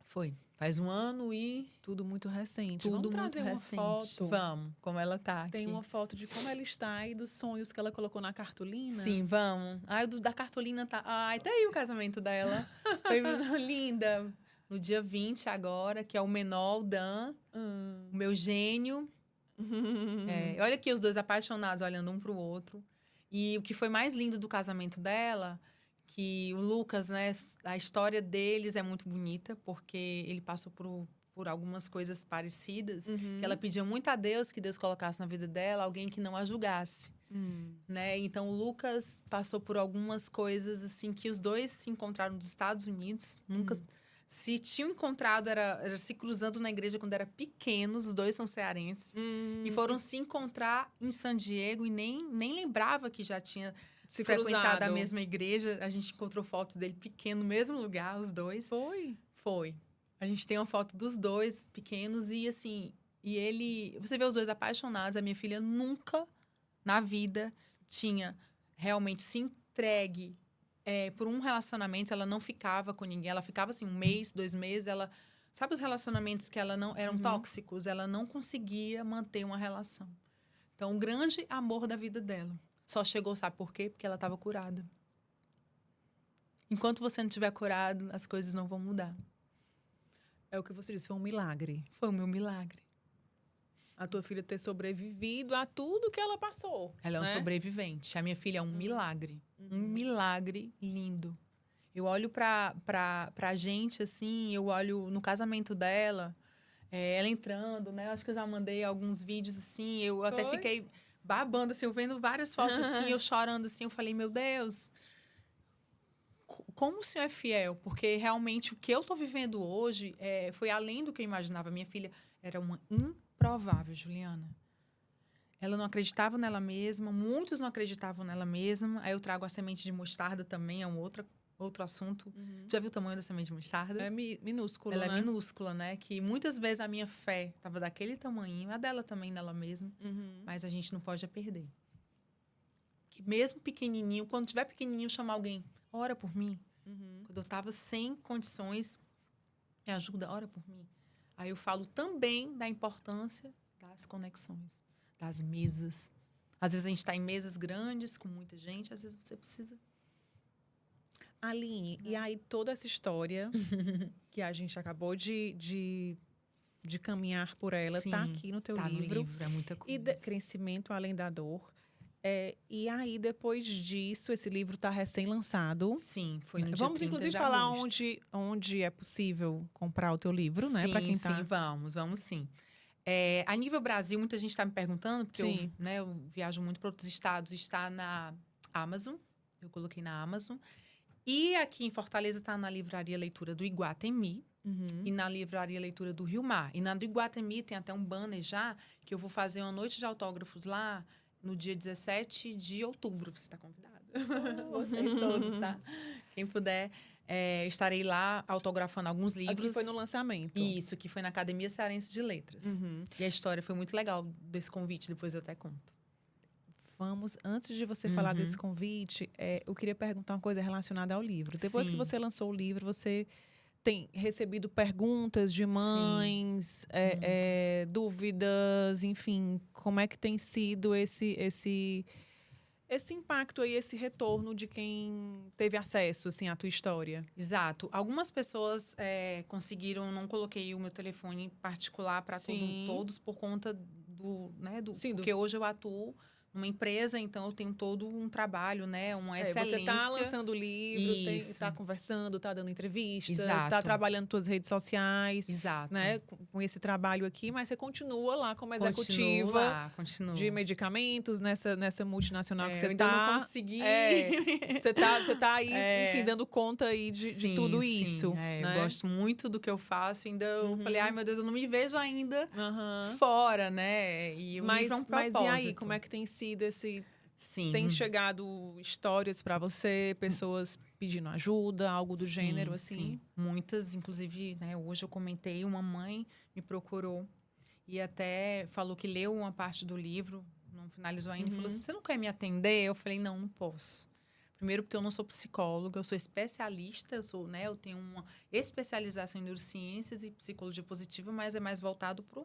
Speaker 2: Foi. Faz 1 ano e...
Speaker 1: Tudo muito recente.
Speaker 2: Tudo
Speaker 1: Vamos
Speaker 2: muito
Speaker 1: trazer
Speaker 2: recente.
Speaker 1: uma foto?
Speaker 2: Vamos, como ela tá aqui.
Speaker 1: Tem uma foto de como ela está e dos sonhos que ela colocou na cartolina?
Speaker 2: Sim, vamos. Ai, da cartolina tá... Ai, tá aí o casamento dela. Foi linda. No dia 20 agora, que é o menor, o Dan. O meu gênio. Olha aqui os 2 apaixonados, olhando um pro outro. E o que foi mais lindo do casamento dela... que o Lucas, né, a história deles é muito bonita, porque ele passou por algumas coisas parecidas, que ela pedia muito a Deus que Deus colocasse na vida dela alguém que não a julgasse, né? Então, o Lucas passou por algumas coisas, assim, que os 2 se encontraram nos Estados Unidos, nunca... Se tinham encontrado, era se cruzando na igreja quando era pequenos, os 2 são cearenses, e foram se encontrar em San Diego e nem lembrava que já tinha...
Speaker 1: Se
Speaker 2: frequentado a mesma igreja. A gente encontrou fotos dele pequeno, no mesmo lugar, os 2. Foi. A gente tem uma foto dos 2 pequenos e, assim... E ele... Você vê os 2 apaixonados. A minha filha nunca, na vida, tinha realmente se entregue por um relacionamento. Ela não ficava com ninguém. Ela ficava, assim, 1 mês, 2 meses. Ela... Sabe os relacionamentos que ela não... Eram tóxicos? Ela não conseguia manter uma relação. Então, o grande amor da vida dela... Só chegou, sabe por quê? Porque ela estava curada. Enquanto você não estiver curado, as coisas não vão mudar.
Speaker 1: É o que você disse, foi um milagre.
Speaker 2: Foi o meu milagre.
Speaker 1: A tua filha ter sobrevivido a tudo que ela passou.
Speaker 2: Ela é um sobrevivente. A minha filha é um milagre. Um milagre lindo. Eu olho pra gente, assim, eu olho no casamento dela, ela entrando, né? Acho que eu já mandei alguns vídeos, assim, eu até fiquei... babando, assim, eu vendo várias fotos, assim, eu chorando, assim, eu falei, meu Deus, como o Senhor é fiel? Porque, realmente, o que eu tô vivendo hoje foi além do que eu imaginava. Minha filha era uma improvável, Juliana. Ela não acreditava nela mesma, muitos não acreditavam nela mesma. Aí eu trago a semente de mostarda também, é um outro assunto. Já viu o tamanho da semente de mostarda?
Speaker 1: É minúscula,
Speaker 2: Ela
Speaker 1: né?
Speaker 2: é minúscula, né? Que muitas vezes a minha fé estava daquele tamanhinho, a dela também, nela mesma. Mas a gente não pode perder. Que mesmo pequenininho, quando tiver pequenininho, chamar alguém, ora por mim. Quando eu estava sem condições, me ajuda, ora por mim. Aí eu falo também da importância das conexões, das mesas. Às vezes a gente está em mesas grandes, com muita gente, às vezes você precisa...
Speaker 1: Aline, e aí toda essa história que a gente acabou de caminhar por ela,
Speaker 2: Sim,
Speaker 1: tá aqui no teu livro.
Speaker 2: No livro, é muita coisa.
Speaker 1: E Crescimento Além da Dor. E aí, depois disso, esse livro está recém-lançado.
Speaker 2: Sim, foi no dia
Speaker 1: Vamos,
Speaker 2: 30
Speaker 1: inclusive,
Speaker 2: de
Speaker 1: falar
Speaker 2: agosto.
Speaker 1: onde é possível comprar o teu livro, né? Para quem tá...
Speaker 2: Sim, vamos sim. A nível Brasil, muita gente está me perguntando, porque eu viajo muito para outros estados. Está na Amazon, eu coloquei na Amazon. E aqui em Fortaleza está na Livraria Leitura do Iguatemi. e na Livraria Leitura do Rio Mar. E na do Iguatemi tem até um banner já, que eu vou fazer uma noite de autógrafos lá no dia 17 de outubro. Você está convidado. Vocês todos, tá? Quem puder, estarei lá autografando alguns livros.
Speaker 1: Aqui foi no lançamento.
Speaker 2: Isso, que foi na Academia Cearense de Letras. E a história foi muito legal desse convite, depois eu até conto.
Speaker 1: Antes de você falar desse convite, eu queria perguntar uma coisa relacionada ao livro. Depois que você lançou o livro, você tem recebido perguntas de mães, dúvidas, enfim, como é que tem sido esse impacto aí, esse retorno de quem teve acesso, assim, à tua história?
Speaker 2: Exato. Algumas pessoas conseguiram, não coloquei o meu telefone particular para todos por conta porque hoje eu atuo numa empresa, então eu tenho todo um trabalho, né? Uma excelência.
Speaker 1: Você está lançando livro, está conversando, está dando entrevistas, está trabalhando suas redes sociais.
Speaker 2: Exato.
Speaker 1: Né? Com esse trabalho aqui, mas você continua lá como executiva de medicamentos nessa multinacional que você está.
Speaker 2: Eu ainda não consegui.
Speaker 1: Você tá aí, enfim, dando conta aí de tudo isso.
Speaker 2: Né? Eu gosto muito do que eu faço. Ainda eu falei, ai meu Deus, eu não me vejo ainda fora, né? E o livro é um propósito.
Speaker 1: Mas e aí, como é que tem sido esse... Tem chegado histórias para você, pessoas pedindo ajuda, algo do gênero, assim?
Speaker 2: Sim, muitas. Inclusive, né, hoje eu comentei, uma mãe me procurou e até falou que leu uma parte do livro, não finalizou ainda, e falou assim, você não quer me atender? Eu falei, não posso. Primeiro porque eu não sou psicóloga, eu sou especialista, eu tenho uma especialização em neurociências e psicologia positiva, mas é mais voltado para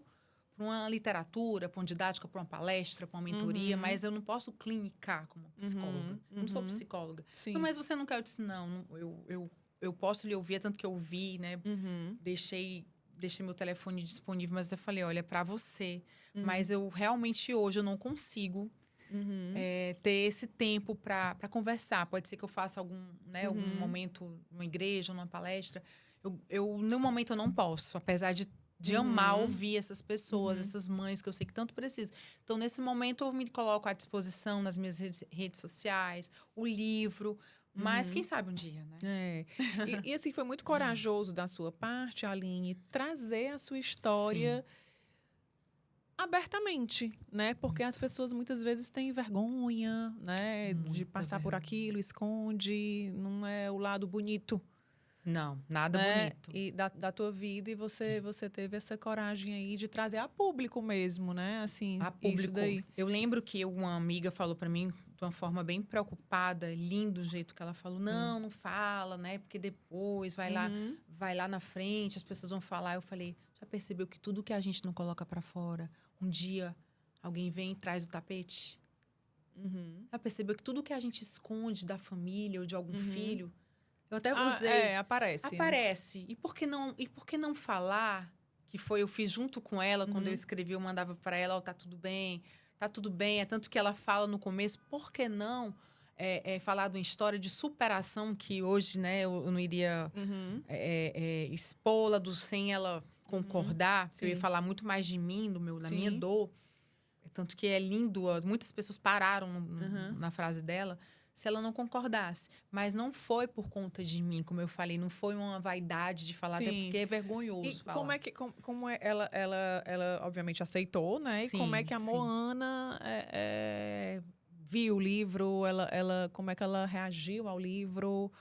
Speaker 2: uma literatura, para uma didática, para uma palestra, para uma mentoria, mas eu não posso clinicar como psicóloga. Eu não sou psicóloga. Não, mas você não quer? Eu disse, não, eu posso lhe ouvir, é tanto que eu ouvi, né? Deixei meu telefone disponível, mas eu falei, olha, é para você. Mas eu realmente hoje eu não consigo ter esse tempo para conversar. Pode ser que eu faça algum momento numa igreja, numa palestra. No momento eu não posso, apesar de amar ouvir essas pessoas, essas mães que eu sei que tanto precisam. Então, nesse momento, eu me coloco à disposição nas minhas redes sociais, o livro, mas quem sabe um dia, né?
Speaker 1: E assim, foi muito corajoso da sua parte, Aline, trazer a sua história abertamente, né? Porque as pessoas muitas vezes têm vergonha, né? De passar por aquilo, esconde, não é o lado bonito.
Speaker 2: Não, nada bonito.
Speaker 1: E da tua vida, e você teve essa coragem aí de trazer a público mesmo, né? Assim,
Speaker 2: a público.
Speaker 1: Isso daí.
Speaker 2: Eu lembro que uma amiga falou para mim de uma forma bem preocupada, lindo o jeito que ela falou, não fala, né? Porque depois vai lá na frente, as pessoas vão falar. Eu falei, já percebeu que tudo que a gente não coloca para fora, um dia alguém vem e traz o tapete? Já percebeu que tudo que a gente esconde da família ou de algum filho, eu até usei.
Speaker 1: Aparece.
Speaker 2: Aparece. Né? E por que não falar? Que eu fiz junto com ela, quando eu escrevi, eu mandava para ela, tá tudo bem. Tá tudo bem. É tanto que ela fala no começo, por que não falar de uma história de superação que hoje, né, eu não iria expô-la sem ela concordar. Eu ia falar muito mais de mim, da minha dor. Tanto que é lindo, muitas pessoas pararam na frase dela. Se ela não concordasse. Mas não foi por conta de mim, como eu falei. Não foi uma vaidade de falar, até porque é vergonhoso falar.
Speaker 1: Como ela obviamente aceitou, né?
Speaker 2: Sim,
Speaker 1: e como é que a Moana viu o livro? Como é que ela reagiu ao livro?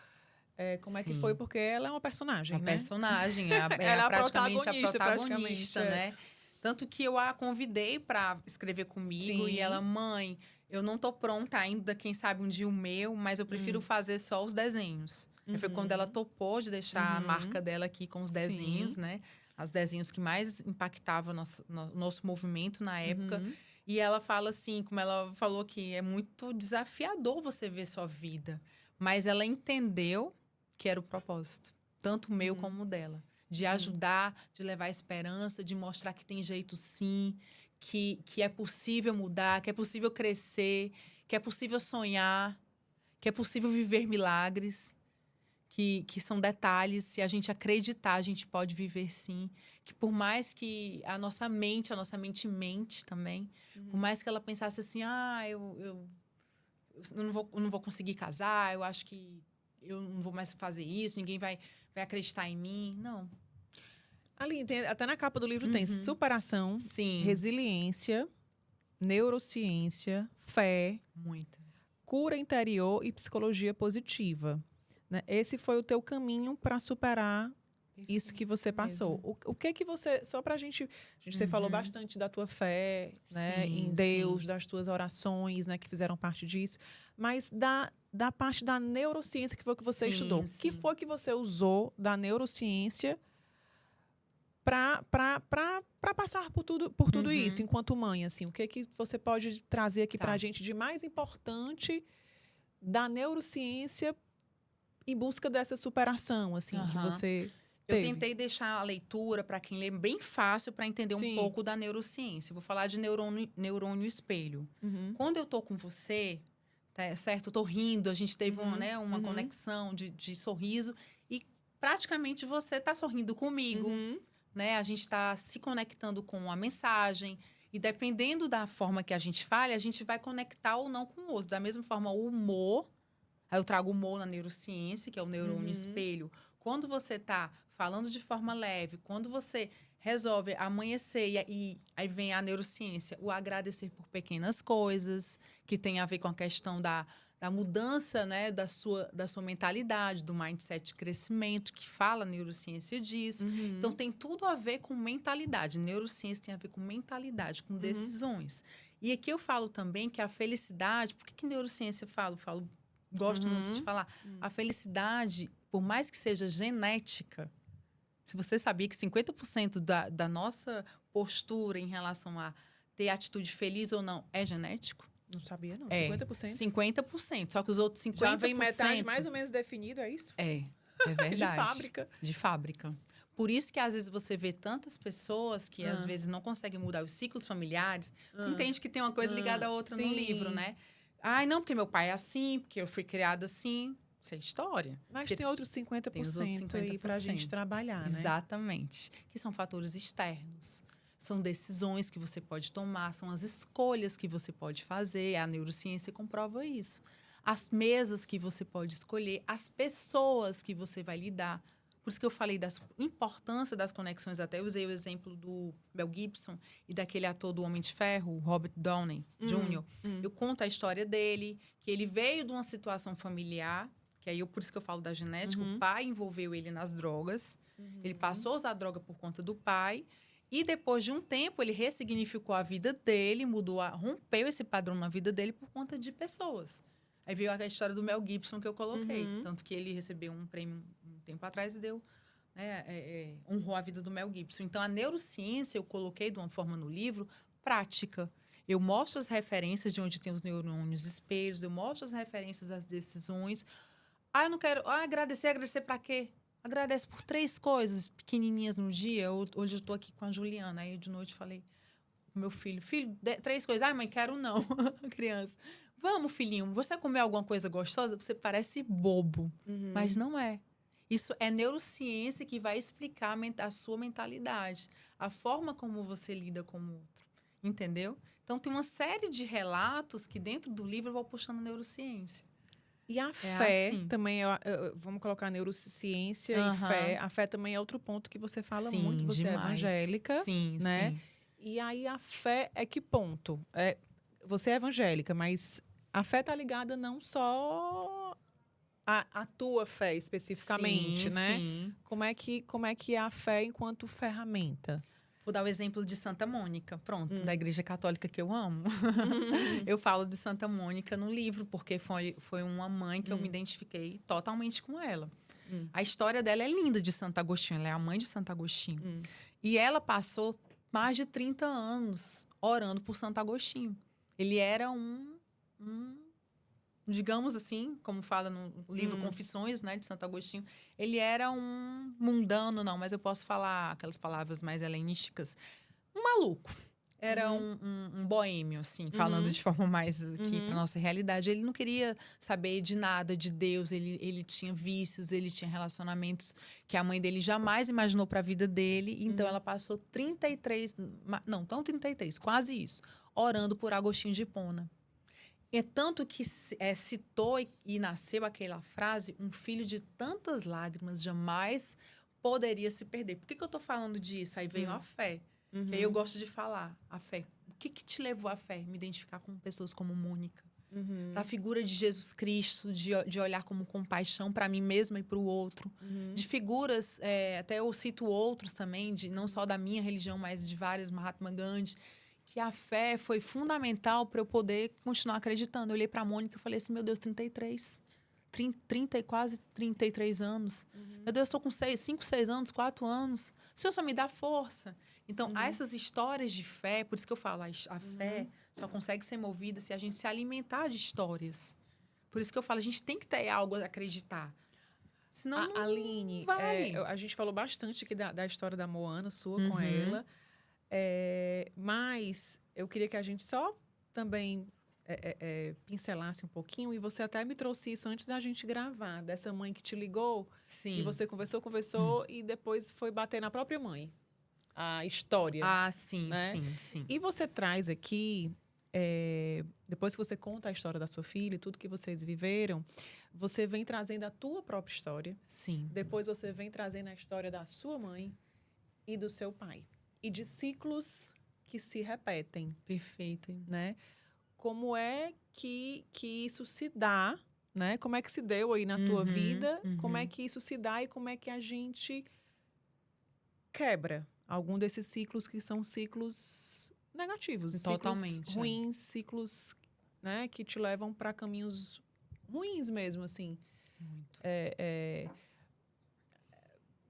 Speaker 1: Como é que foi? Porque ela é uma personagem, né?
Speaker 2: Personagem. Ela é praticamente a protagonista, né? Tanto que eu a convidei para escrever comigo. E ela, mãe... Eu não tô pronta ainda, quem sabe um dia o meu, mas eu prefiro fazer só os desenhos. Foi quando ela topou de deixar a marca dela aqui com os desenhos, né? Os desenhos que mais impactavam nosso movimento na época. E ela fala assim, como ela falou que é muito desafiador você ver sua vida. Mas ela entendeu que era o propósito. Tanto o meu como o dela. De ajudar, de levar esperança, de mostrar que tem jeito sim. Que é possível mudar, que é possível crescer, que é possível sonhar, que é possível viver milagres, que são detalhes, se a gente acreditar, a gente pode viver sim. Que por mais que a nossa mente mente também, por mais que ela pensasse assim, eu não vou conseguir casar, eu acho que eu não vou mais fazer isso, ninguém vai acreditar em mim. Não.
Speaker 1: Ali, até na capa do livro tem superação,
Speaker 2: Sim.
Speaker 1: resiliência, neurociência, fé,
Speaker 2: Muito.
Speaker 1: cura interior e psicologia positiva. Né? Esse foi o teu caminho para superar isso que você passou. O que que você... Só para a gente... Você falou bastante da tua fé, né?
Speaker 2: Sim,
Speaker 1: Em Deus,
Speaker 2: sim.
Speaker 1: das tuas orações, né? Que fizeram parte disso. Mas da parte da neurociência que foi que você estudou. O que foi que você usou da neurociência para passar por tudo isso, enquanto mãe? Assim, o que que você pode trazer aqui para a gente de mais importante da neurociência em busca dessa superação, assim, que você...
Speaker 2: Eu tentei deixar a leitura, para quem lê, bem fácil para entender um pouco da neurociência. Vou falar de neurônio espelho. Quando eu tô com você, tá certo? Eu tô rindo, a gente teve uma conexão de sorriso e praticamente você tá sorrindo comigo, né? A gente tá se conectando com a mensagem e dependendo da forma que a gente fala, a gente vai conectar ou não com o outro. Da mesma forma, o humor, aí eu trago o humor na neurociência, que é o neurônio espelho. Quando você tá falando de forma leve, quando você resolve amanhecer e aí vem a neurociência, o agradecer por pequenas coisas, que tem a ver com a questão da mudança, né, da sua mentalidade, do mindset de crescimento, que fala a neurociência disso. Então, tem tudo a ver com mentalidade. Neurociência tem a ver com mentalidade, com decisões. E aqui eu falo também que a felicidade... Por que neurociência eu falo gosto muito de falar. A felicidade, por mais que seja genética, se você sabia que 50% da nossa postura em relação a ter atitude feliz ou não é genético?
Speaker 1: Não sabia, não.
Speaker 2: 50%? 50%. Só que os outros 50%...
Speaker 1: Já vem metade mais ou menos definido, é isso?
Speaker 2: É verdade.
Speaker 1: De fábrica.
Speaker 2: De fábrica. Por isso que, às vezes, você vê tantas pessoas que, às vezes, não conseguem mudar os ciclos familiares. Tu entende que tem uma coisa ligada à outra no livro, né? Ai, não, porque meu pai é assim, porque eu fui criado assim. Isso é história.
Speaker 1: Mas tem outros 50%, aí pra gente trabalhar, né?
Speaker 2: Exatamente. Que são fatores externos. São decisões que você pode tomar, são as escolhas que você pode fazer. A neurociência comprova isso. As mesas que você pode escolher, as pessoas que você vai lidar. Por isso que eu falei da importância das conexões. Até usei o exemplo do Mel Gibson e daquele ator do Homem de Ferro, Robert Downey Jr. Eu conto a história dele, que ele veio de uma situação familiar, que aí por isso que eu falo da genética. O pai envolveu ele nas drogas. Ele passou a usar droga por conta do pai. E depois de um tempo, ele ressignificou a vida dele, rompeu esse padrão na vida dele por conta de pessoas. Aí veio a história do Mel Gibson que eu coloquei. Tanto que ele recebeu um prêmio tempo atrás e deu, né, honrou a vida do Mel Gibson. Então, a neurociência eu coloquei de uma forma no livro prática. Eu mostro as referências de onde tem os neurônios espelhos, eu mostro as referências das decisões. Eu não quero... agradecer para quê? Agradece por 3 coisas pequenininhas no dia. Hoje eu estou aqui com a Juliana, aí de noite falei pro meu filho, 3 coisas. Mãe, quero não. Criança. Vamos, filhinho, você comer alguma coisa gostosa? Você parece bobo, mas não é. Isso é neurociência que vai explicar a sua mentalidade, a forma como você lida com o outro, entendeu? Então, tem uma série de relatos que dentro do livro eu vou puxando a neurociência.
Speaker 1: E a fé assim. Também, vamos colocar ciência e fé. A fé também é outro ponto que você fala muito, você é evangélica, né? Sim. E aí, a fé é que ponto? Você é evangélica, mas a fé tá ligada não só... A tua fé especificamente, né? Sim. Como é que é a fé enquanto ferramenta?
Speaker 2: Vou dar o exemplo de Santa Mônica, pronto, da Igreja Católica que eu amo. Eu falo de Santa Mônica no livro, porque foi uma mãe que eu me identifiquei totalmente com ela. A história dela é linda de Santo Agostinho, ela é a mãe de Santo Agostinho. E ela passou mais de 30 anos orando por Santo Agostinho. Ele era digamos assim, como fala no livro Confissões, né, de Santo Agostinho, ele era um mundano, não, mas eu posso falar aquelas palavras mais helenísticas, um maluco. Era um boêmio, assim, falando de forma mais aqui para nossa realidade. Ele não queria saber de nada de Deus, ele tinha vícios, ele tinha relacionamentos que a mãe dele jamais imaginou para a vida dele. Então, ela passou 33, quase isso, orando por Agostinho de Hipona. É tanto que citou e nasceu aquela frase, um filho de tantas lágrimas jamais poderia se perder. Por que eu tô falando disso? Aí veio a fé. Que aí eu gosto de falar, a fé. O que te levou à fé? Me identificar com pessoas como Mônica. Da figura de Jesus Cristo, de olhar como compaixão para mim mesma e para o outro. De figuras, até eu cito outros também, não só da minha religião, mas de várias, Mahatma Gandhi, que a fé foi fundamental para eu poder continuar acreditando. Eu olhei para a Mônica e falei assim, meu Deus, 30 e quase 33 anos. Meu Deus, estou com 5, 6 anos, 4 anos. O Senhor só me dá força. Então, há essas histórias de fé, por isso que eu falo, a fé só consegue ser movida se a gente se alimentar de histórias. Por isso que eu falo, a gente tem que ter algo a acreditar. Senão, não
Speaker 1: Aline,
Speaker 2: vai.
Speaker 1: a gente falou bastante aqui da história da Moana, sua com ela. Mas eu queria que a gente só também pincelasse um pouquinho. E você até me trouxe isso antes da gente gravar. Dessa mãe que te ligou.
Speaker 2: Sim.
Speaker 1: E você conversou. E depois foi bater na própria mãe. A história.
Speaker 2: Ah, sim,
Speaker 1: né?
Speaker 2: sim.
Speaker 1: E você traz aqui... depois que você conta a história da sua filha e tudo que vocês viveram, você vem trazendo a tua própria história.
Speaker 2: Sim.
Speaker 1: Depois você vem trazendo a história da sua mãe e do seu pai. E de ciclos que se repetem.
Speaker 2: Perfeito.
Speaker 1: Né? Como é que isso se dá, né? Como é que se deu aí na tua vida? Como é que isso se dá e como é que a gente quebra algum desses ciclos que são ciclos negativos,
Speaker 2: Totalmente,
Speaker 1: ciclos ruins, ciclos, né, que te levam para caminhos ruins mesmo, assim.
Speaker 2: Muito.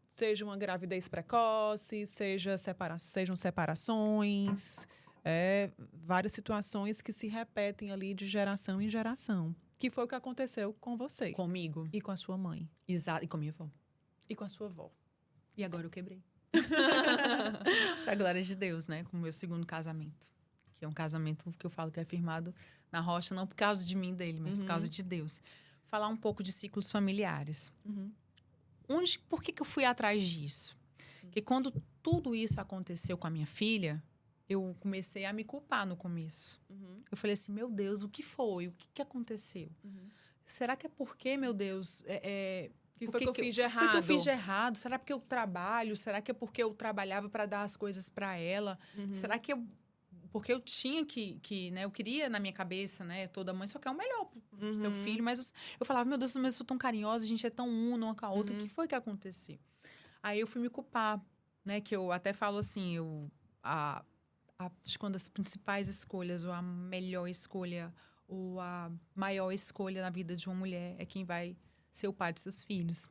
Speaker 1: Seja uma gravidez precoce, sejam separações, várias situações que se repetem ali de geração em geração. Que foi o que aconteceu com você.
Speaker 2: Comigo.
Speaker 1: E com a sua mãe.
Speaker 2: Exato. E com a minha avó.
Speaker 1: E com a sua avó.
Speaker 2: E agora eu quebrei. Pra glória de Deus, né? Com o meu segundo casamento. Que é um casamento que eu falo que é firmado na rocha, não por causa de mim e dele, mas por causa de Deus. Falar um pouco de ciclos familiares. Por que eu fui atrás disso? Porque quando tudo isso aconteceu com a minha filha, eu comecei a me culpar no começo. Eu falei assim, meu Deus, o que foi? O que aconteceu? Será que é porque, meu Deus...
Speaker 1: que foi que eu fiz de errado?
Speaker 2: Foi que eu fiz de errado? Será porque eu trabalho? Será que é porque eu trabalhava para dar as coisas para ela? Será que porque eu tinha que né? Eu queria na minha cabeça, né? Toda mãe só quer o melhor pro seu filho. Mas eu falava, meu Deus, mas eu sou tão carinhosa, a gente é tão uma com a outra. O que foi que aconteceu? Aí eu fui me culpar, né? Que eu até falo assim, acho que uma das principais escolhas, ou a melhor escolha, ou a maior escolha na vida de uma mulher é quem vai ser o pai de seus filhos.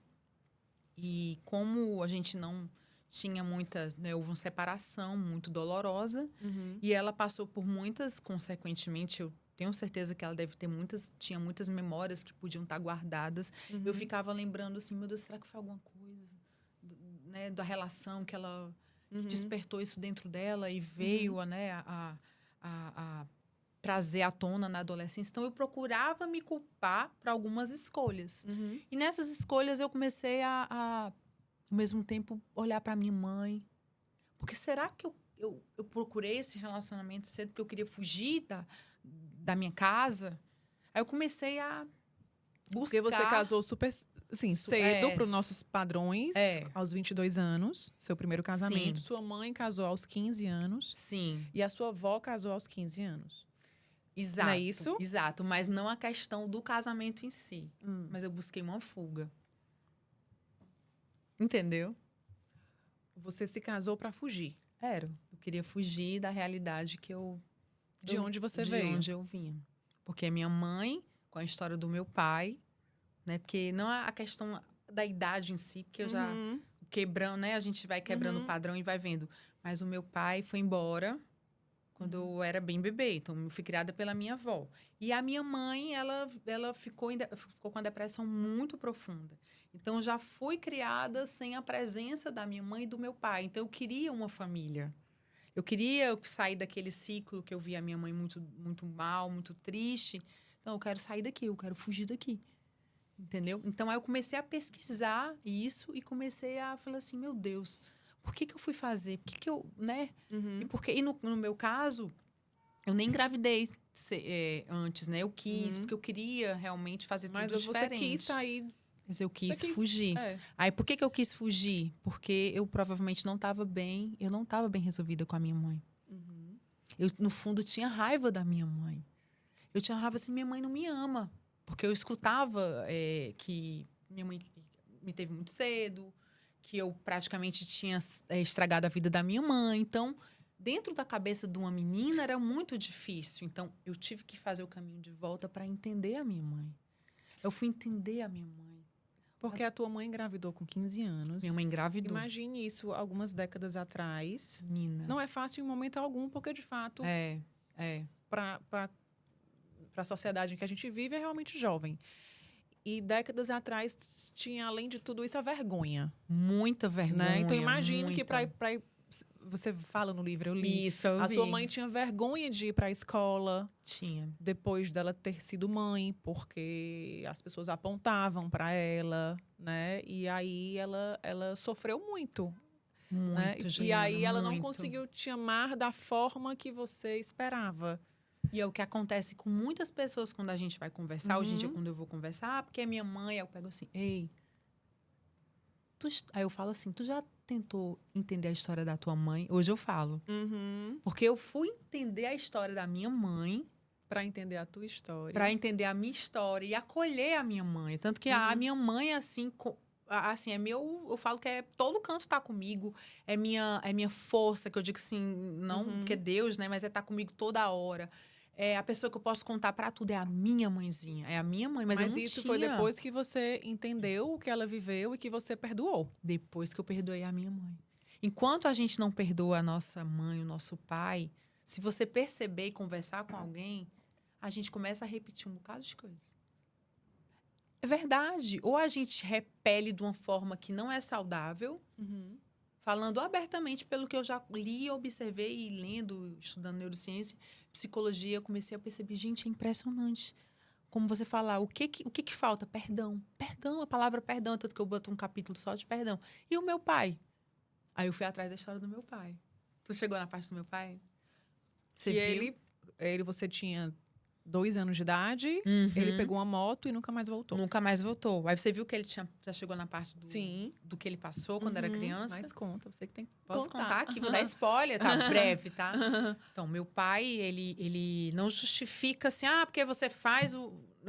Speaker 2: E como a gente não tinha muitas, né, houve uma separação muito dolorosa, e ela passou por muitas, consequentemente, eu tenho certeza que ela tinha muitas memórias que podiam estar guardadas. Eu ficava lembrando assim, meu Deus, será que foi alguma coisa, né, da relação que ela que despertou isso dentro dela e veio, né, a trazer à tona na adolescência. Então, eu procurava me culpar para algumas escolhas. E nessas escolhas, eu comecei ao mesmo tempo, olhar para minha mãe. Porque será que eu procurei esse relacionamento cedo porque eu queria fugir da minha casa? Aí eu comecei a buscar...
Speaker 1: Porque você casou super... Sim, cedo para os nossos padrões, aos 22 anos, seu primeiro casamento.
Speaker 2: Sim.
Speaker 1: Sua mãe casou aos 15 anos.
Speaker 2: Sim.
Speaker 1: E a sua avó casou aos 15 anos.
Speaker 2: Exato.
Speaker 1: Não é isso?
Speaker 2: Exato, mas não a questão do casamento em si. Mas eu busquei uma fuga. Entendeu?
Speaker 1: Você se casou para fugir.
Speaker 2: Eu queria fugir da realidade que
Speaker 1: De onde você veio.
Speaker 2: De onde eu vinha. Porque a minha mãe, com a história do meu pai, né? Porque não é a questão da idade em si, porque eu já quebrando, né? A gente vai quebrando o padrão e vai vendo. Mas o meu pai foi embora quando eu era bem bebê. Então, eu fui criada pela minha avó. E a minha mãe, ela ficou com a depressão muito profunda. Então, eu já fui criada sem a presença da minha mãe e do meu pai. Então, eu queria uma família. Eu queria sair daquele ciclo que eu via a minha mãe muito, muito mal, muito triste. Então, eu quero sair daqui, eu quero fugir daqui. Entendeu? Então, aí eu comecei a pesquisar isso e comecei a falar assim, meu Deus, por que eu fui fazer? Por que eu, né? E no meu caso, eu nem engravidei antes, né? Eu quis, porque eu queria realmente fazer tudo diferente.
Speaker 1: Mas você quis sair
Speaker 2: Mas eu quis fugir.
Speaker 1: É.
Speaker 2: Aí, por que eu quis fugir? Porque eu provavelmente não estava bem, eu não estava bem resolvida com a minha mãe. Eu, no fundo, tinha raiva da minha mãe. Eu tinha raiva assim, minha mãe não me ama. Porque eu escutava que minha mãe me teve muito cedo, que eu praticamente tinha estragado a vida da minha mãe. Então, dentro da cabeça de uma menina, era muito difícil. Então, eu tive que fazer o caminho de volta para entender a minha mãe. Eu fui entender a minha mãe.
Speaker 1: Porque a tua mãe engravidou com 15 anos.
Speaker 2: Minha mãe engravidou.
Speaker 1: Imagine isso algumas décadas atrás.
Speaker 2: Menina.
Speaker 1: Não é fácil em momento algum, porque, de fato, para a sociedade em que a gente vive, é realmente jovem. E décadas atrás tinha, além de tudo isso, a vergonha.
Speaker 2: Muita vergonha.
Speaker 1: Né? Então, imagino
Speaker 2: muita.
Speaker 1: que você fala no livro, eu li.
Speaker 2: Isso, eu
Speaker 1: a
Speaker 2: vi.
Speaker 1: sua mãe tinha vergonha de ir para a escola.
Speaker 2: Tinha.
Speaker 1: Depois dela ter sido mãe, porque as pessoas apontavam para ela, né? E aí ela sofreu muito.
Speaker 2: Muito,
Speaker 1: né?
Speaker 2: Juliana,
Speaker 1: E aí ela não
Speaker 2: muito.
Speaker 1: conseguiu te amar da forma que você esperava.
Speaker 2: E é o que acontece com muitas pessoas quando a gente vai conversar. Hoje em dia, quando eu vou conversar, porque é minha mãe, eu pego assim, ei. Aí eu falo assim, tu já tentou entender a história da tua mãe? Hoje eu falo. Porque eu fui entender a história da minha mãe.
Speaker 1: Para entender a tua história.
Speaker 2: Para entender a minha história e acolher a minha mãe. Tanto que a minha mãe, assim, é meu... Eu falo que todo canto tá comigo. É minha força, que eu digo assim, não porque é Deus, né? Mas tá comigo toda hora. É a pessoa que eu posso contar para tudo, é a minha mãezinha. É a minha mãe, mas eu não
Speaker 1: isso
Speaker 2: tinha.
Speaker 1: foi depois que você entendeu o que ela viveu e que você perdoou.
Speaker 2: Depois que eu perdoei a minha mãe. Enquanto a gente não perdoa a nossa mãe, o nosso pai, se você perceber e conversar com alguém, a gente começa a repetir um bocado de coisa. É verdade. Ou a gente repele de uma forma que não é saudável, falando abertamente pelo que eu já li, observei e lendo, estudando neurociência, psicologia, eu comecei a perceber, gente, é impressionante. Como você falar, o que falta? Perdão. Perdão, a palavra perdão, tanto que eu boto um capítulo só de perdão. E o meu pai? Aí eu fui atrás da história do meu pai. Tu chegou na parte do meu pai? Você viu?
Speaker 1: Você tinha 2 anos de idade, ele pegou uma moto e nunca mais voltou.
Speaker 2: Nunca mais voltou. Aí você viu que ele já chegou na parte
Speaker 1: Sim.
Speaker 2: do que ele passou quando era criança?
Speaker 1: Mas conta, você que tem que
Speaker 2: Posso
Speaker 1: contar.
Speaker 2: contar aqui, vou dar spoiler, tá? Breve, tá? Então, meu pai, ele não justifica assim, porque você faz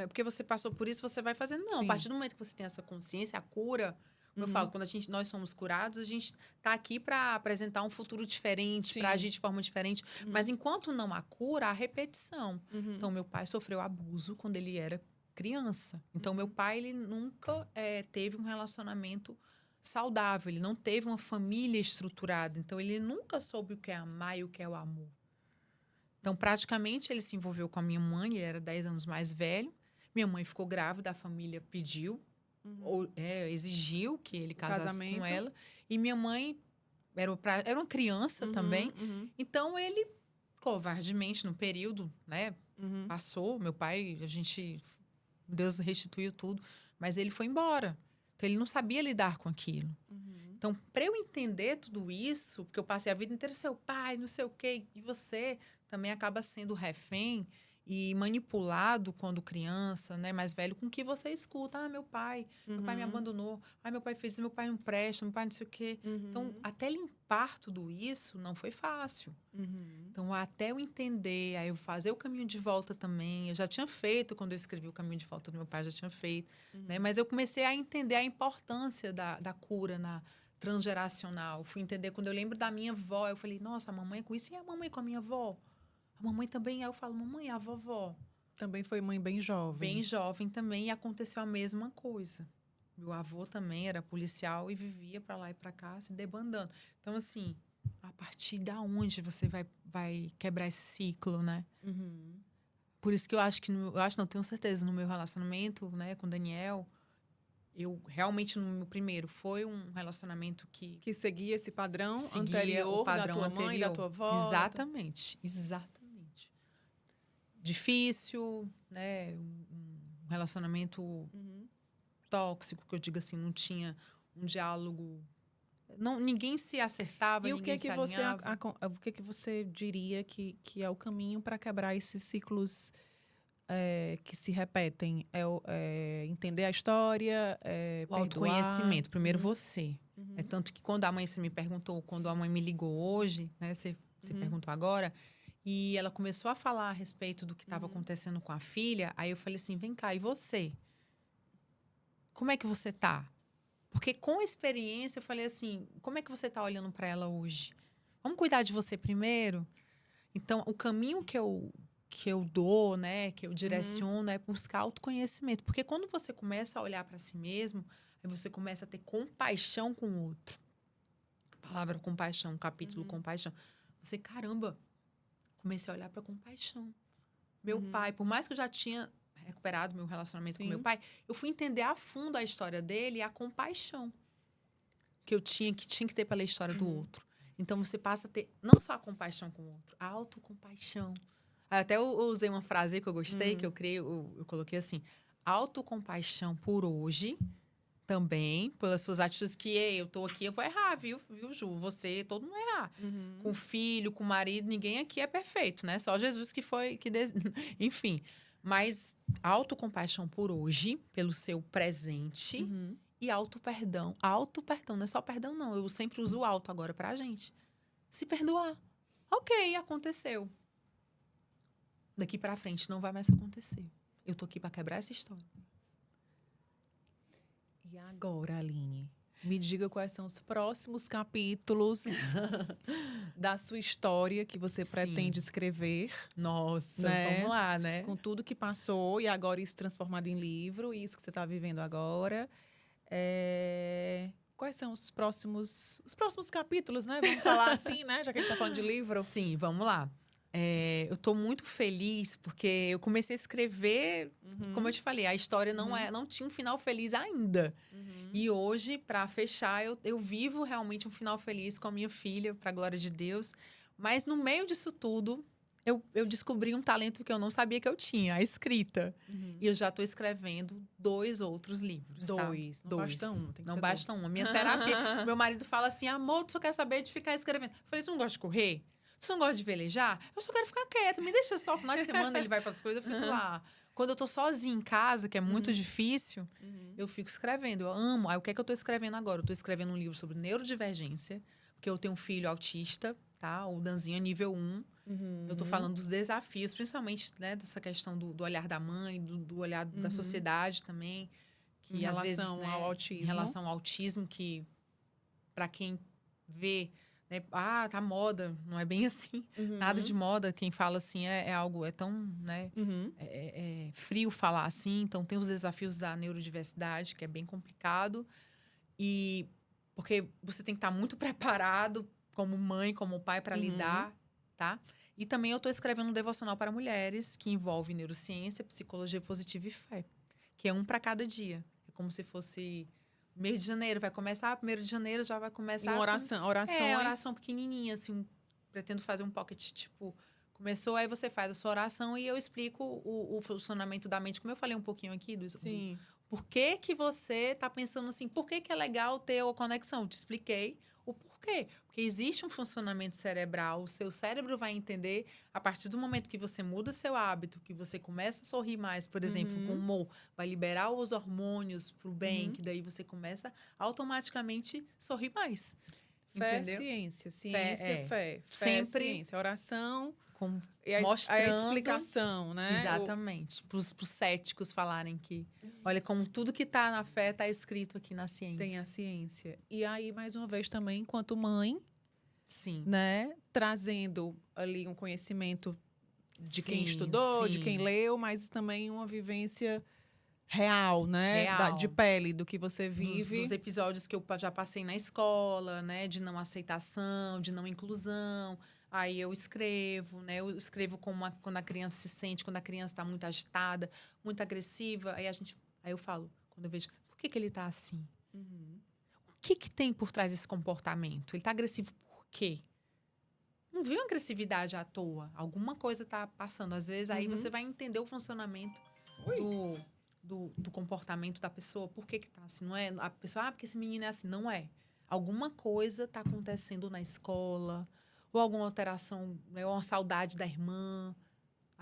Speaker 2: porque você passou por isso, você vai fazer. Não,
Speaker 1: Sim.
Speaker 2: a partir do momento que você tem essa consciência, a cura... Como eu falo, quando nós somos curados, a gente tá aqui para apresentar um futuro diferente, para agir de forma diferente. Mas enquanto não há cura, há repetição. Então, meu pai sofreu abuso quando ele era criança. Então, meu pai, ele nunca teve um relacionamento saudável. Ele não teve uma família estruturada. Então, ele nunca soube o que é amar e o que é o amor. Então, praticamente, ele se envolveu com a minha mãe. Ele era 10 anos mais velho. Minha mãe ficou grávida, a família pediu. Exigiu que ele casasse com ela. E minha mãe era uma criança também. Então, ele, covardemente, no período, né? Passou. Meu pai, Deus restituiu tudo. Mas ele foi embora. Então, ele não sabia lidar com aquilo. Então, para eu entender tudo isso, porque eu passei a vida inteira, seu pai, não sei o quê, e você também acaba sendo refém e manipulado quando criança, né, mais velho, com o que você escuta. Meu pai me abandonou. Meu pai fez isso, meu pai não presta, meu pai não sei o quê. Então, até limpar tudo isso não foi fácil. Então, até eu entender, aí eu fazer o caminho de volta também. Eu já tinha feito, quando eu escrevi o caminho de volta do meu pai, já tinha feito. Né? Mas eu comecei a entender a importância da cura transgeracional. Fui entender, quando eu lembro da minha avó, eu falei, nossa, a mamãe com isso, e a mamãe com a minha avó? A mamãe também, aí eu falo, mamãe, a vovó.
Speaker 1: Também foi mãe bem jovem.
Speaker 2: Bem jovem também, e aconteceu a mesma coisa. Meu avô também era policial e vivia para lá e para cá, se debandando. Então, assim, a partir da onde você vai quebrar esse ciclo, né? Por isso que eu acho não tenho certeza, no meu relacionamento, né, com o Daniel, eu realmente, no meu primeiro, foi um relacionamento que
Speaker 1: seguia esse padrão anterior da tua mãe, da tua avó.
Speaker 2: Exatamente. Difícil, né? Um relacionamento tóxico, que eu digo assim, não tinha um diálogo. Ninguém se acertava,
Speaker 1: e
Speaker 2: ninguém se alinhava.
Speaker 1: O que você diria que é o caminho para quebrar esses ciclos que se repetem? Entender a história,
Speaker 2: O
Speaker 1: perdoar?
Speaker 2: autoconhecimento. Primeiro você. É tanto que quando a mãe se me perguntou, quando a mãe me ligou hoje, né? Você perguntou agora, e ela começou a falar a respeito do que estava acontecendo com a filha, aí eu falei assim, vem cá, e você? Como é que você tá? Porque com a experiência eu falei assim, como é que você tá olhando para ela hoje? Vamos cuidar de você primeiro? Então, o caminho que eu dou, né, que eu direciono é buscar autoconhecimento. Porque quando você começa a olhar para si mesmo, aí você começa a ter compaixão com o outro. A palavra compaixão, capítulo compaixão. Você, caramba, comecei a olhar para compaixão. Meu pai, por mais que eu já tinha recuperado meu relacionamento com meu pai, eu fui entender a fundo a história dele e a compaixão que tinha que ter pela história do outro. Então, você passa a ter não só a compaixão com o outro, a autocompaixão. Até eu usei uma frase que eu gostei, que eu criei, eu coloquei assim, autocompaixão por hoje, também, pelas suas atitudes que eu tô aqui, eu vou errar, viu, Ju? Você, todo mundo vai errar. Com filho, com marido, ninguém aqui é perfeito, né? Só Jesus que foi, enfim. Mas autocompaixão por hoje, pelo seu presente, e auto-perdão. Auto-perdão, não é só perdão, não. Eu sempre uso o auto agora pra gente. Se perdoar. Ok, aconteceu. Daqui pra frente não vai mais acontecer. Eu tô aqui pra quebrar essa história.
Speaker 1: E agora, Aline, me diga quais são os próximos capítulos da sua história que você pretende escrever.
Speaker 2: Nossa,
Speaker 1: né?
Speaker 2: vamos lá, né?
Speaker 1: Com tudo que passou e agora isso transformado em livro, isso que você está vivendo agora. Quais são os próximos capítulos, né? Vamos falar assim, né? Já que a gente está falando de livro.
Speaker 2: Sim, vamos lá. Eu tô muito feliz porque eu comecei a escrever, como eu te falei, a história não tinha um final feliz ainda. E hoje, para fechar, eu vivo realmente um final feliz com a minha filha, para a glória de Deus. Mas no meio disso tudo, eu descobri um talento que eu não sabia que eu tinha, a escrita. E eu já estou escrevendo 2 outros livros, tá?
Speaker 1: Não
Speaker 2: 2.
Speaker 1: basta um, tem que
Speaker 2: Não
Speaker 1: ser
Speaker 2: basta um. A minha terapia... Meu marido fala assim, amor, tu só quer saber de ficar escrevendo. Eu falei, tu não gosta de correr? Tu não gosta de velejar? Eu só quero ficar quieta. Me deixa só. Final de semana ele vai para as coisas, eu fico lá. Quando eu tô sozinha em casa, que é muito difícil, eu fico escrevendo. Eu amo. Aí, o que é que eu tô escrevendo agora? Eu tô escrevendo um livro sobre neurodivergência, porque eu tenho um filho autista, tá? O Danzinho é nível 1. Eu tô falando dos desafios, principalmente, né, dessa questão do olhar da mãe, do olhar da sociedade também. Que,
Speaker 1: em
Speaker 2: às
Speaker 1: relação
Speaker 2: vezes, né,
Speaker 1: ao autismo.
Speaker 2: Em relação ao autismo, que, para quem vê... né, tá moda, não é bem assim. Nada de moda, quem fala assim é algo, é tão, né, é frio falar assim. Então, tem os desafios da neurodiversidade, que é bem complicado. E porque você tem que estar muito preparado como mãe, como pai, para lidar, tá? E também eu estou escrevendo um devocional para mulheres, que envolve neurociência, psicologia positiva e fé. Que é um para cada dia. É como se fosse... mês de janeiro vai começar, 1º de janeiro já vai começar.
Speaker 1: Uma oração, orações.
Speaker 2: Oração pequenininha, assim. Pretendo fazer um pocket, tipo, começou, aí você faz a sua oração e eu explico o funcionamento da mente, como eu falei um pouquinho aqui,
Speaker 1: Sim.
Speaker 2: por que que você tá pensando assim, por que que é legal ter a conexão? Eu te expliquei o porquê. Porque existe um funcionamento cerebral, o seu cérebro vai entender a partir do momento que você muda seu hábito, que você começa a sorrir mais, por exemplo, com humor, vai liberar os hormônios pro bem, que daí você começa automaticamente sorrir mais.
Speaker 1: Fé,
Speaker 2: Entendeu?
Speaker 1: ciência. Ciência, fé.
Speaker 2: Sempre
Speaker 1: ciência. Oração
Speaker 2: e
Speaker 1: a explicação, né?
Speaker 2: Exatamente. Para os céticos falarem que... Olha, como tudo que está na fé está escrito aqui na ciência.
Speaker 1: Tem a ciência. E aí, mais uma vez, também, enquanto mãe...
Speaker 2: Sim.
Speaker 1: Né? Trazendo ali um conhecimento de quem estudou, de quem leu, mas também uma vivência... real, né?
Speaker 2: Real.
Speaker 1: De pele, do que você vive.
Speaker 2: Dos episódios que eu já passei na escola, né? De não aceitação, de não inclusão. Aí eu escrevo, né? Eu escrevo quando a criança se sente, quando a criança está muito agitada, muito agressiva. Aí eu falo, quando eu vejo, por que ele está assim? O que tem por trás desse comportamento? Ele está agressivo por quê? Não viu agressividade à toa. Alguma coisa está passando. Às vezes, aí você vai entender o funcionamento do comportamento da pessoa. Por que tá assim? Não é a pessoa, porque esse menino é assim. Não é. Alguma coisa está acontecendo na escola, ou alguma alteração, né, ou uma saudade da irmã.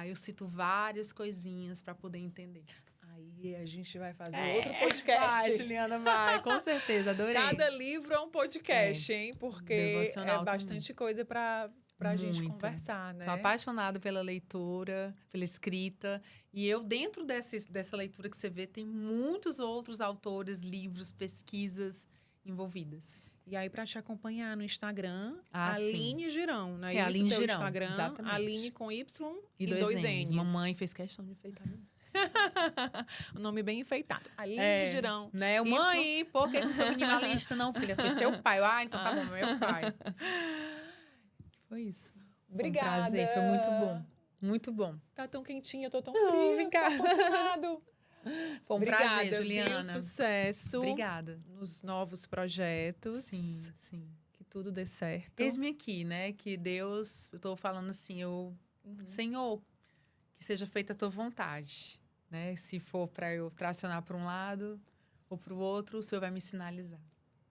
Speaker 2: Aí eu cito várias coisinhas para poder entender.
Speaker 1: Aí a gente vai fazer outro podcast.
Speaker 2: Vai, Juliana, vai. Com certeza, adorei.
Speaker 1: Cada livro é um podcast, hein? Porque
Speaker 2: Devocional
Speaker 1: é bastante coisa pra gente conversar, né?
Speaker 2: Sou apaixonada pela leitura, pela escrita. E eu, dentro dessa leitura que você vê, tem muitos outros autores, livros, pesquisas envolvidas.
Speaker 1: E aí, para te acompanhar no Instagram,
Speaker 2: Ah,
Speaker 1: Aline
Speaker 2: sim.
Speaker 1: Girão, né?
Speaker 2: É, Aline
Speaker 1: teu
Speaker 2: Girão,
Speaker 1: Instagram,
Speaker 2: exatamente.
Speaker 1: Aline com Y
Speaker 2: E dois N's. Mamãe fez questão de enfeitar.
Speaker 1: O nome bem enfeitado. Aline Girão.
Speaker 2: Né? Mãe, por que não foi minimalista? Não, filha, foi seu pai. Ah, então tá bom, meu pai. Foi isso.
Speaker 1: Obrigada.
Speaker 2: Foi um prazer, foi muito bom. Muito bom.
Speaker 1: Tá tão quentinha, eu tô tão fria.
Speaker 2: Obrigada. Foi um prazer, Juliana.
Speaker 1: Viu? Sucesso.
Speaker 2: Obrigada.
Speaker 1: Nos novos projetos.
Speaker 2: Sim, sim.
Speaker 1: Que tudo dê certo.
Speaker 2: Eis-me aqui, né? Que Deus, eu tô falando assim, Senhor, que seja feita a tua vontade, né? Se for para eu tracionar para um lado ou para o outro, o Senhor vai me sinalizar.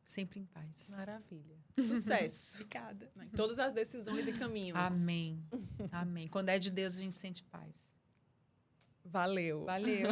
Speaker 2: Sempre em paz.
Speaker 1: Maravilha. Sucesso.
Speaker 2: Obrigada.
Speaker 1: Em todas as decisões e caminhos.
Speaker 2: Amém. Amém. Quando é de Deus, a gente sente paz.
Speaker 1: Valeu.
Speaker 2: Valeu.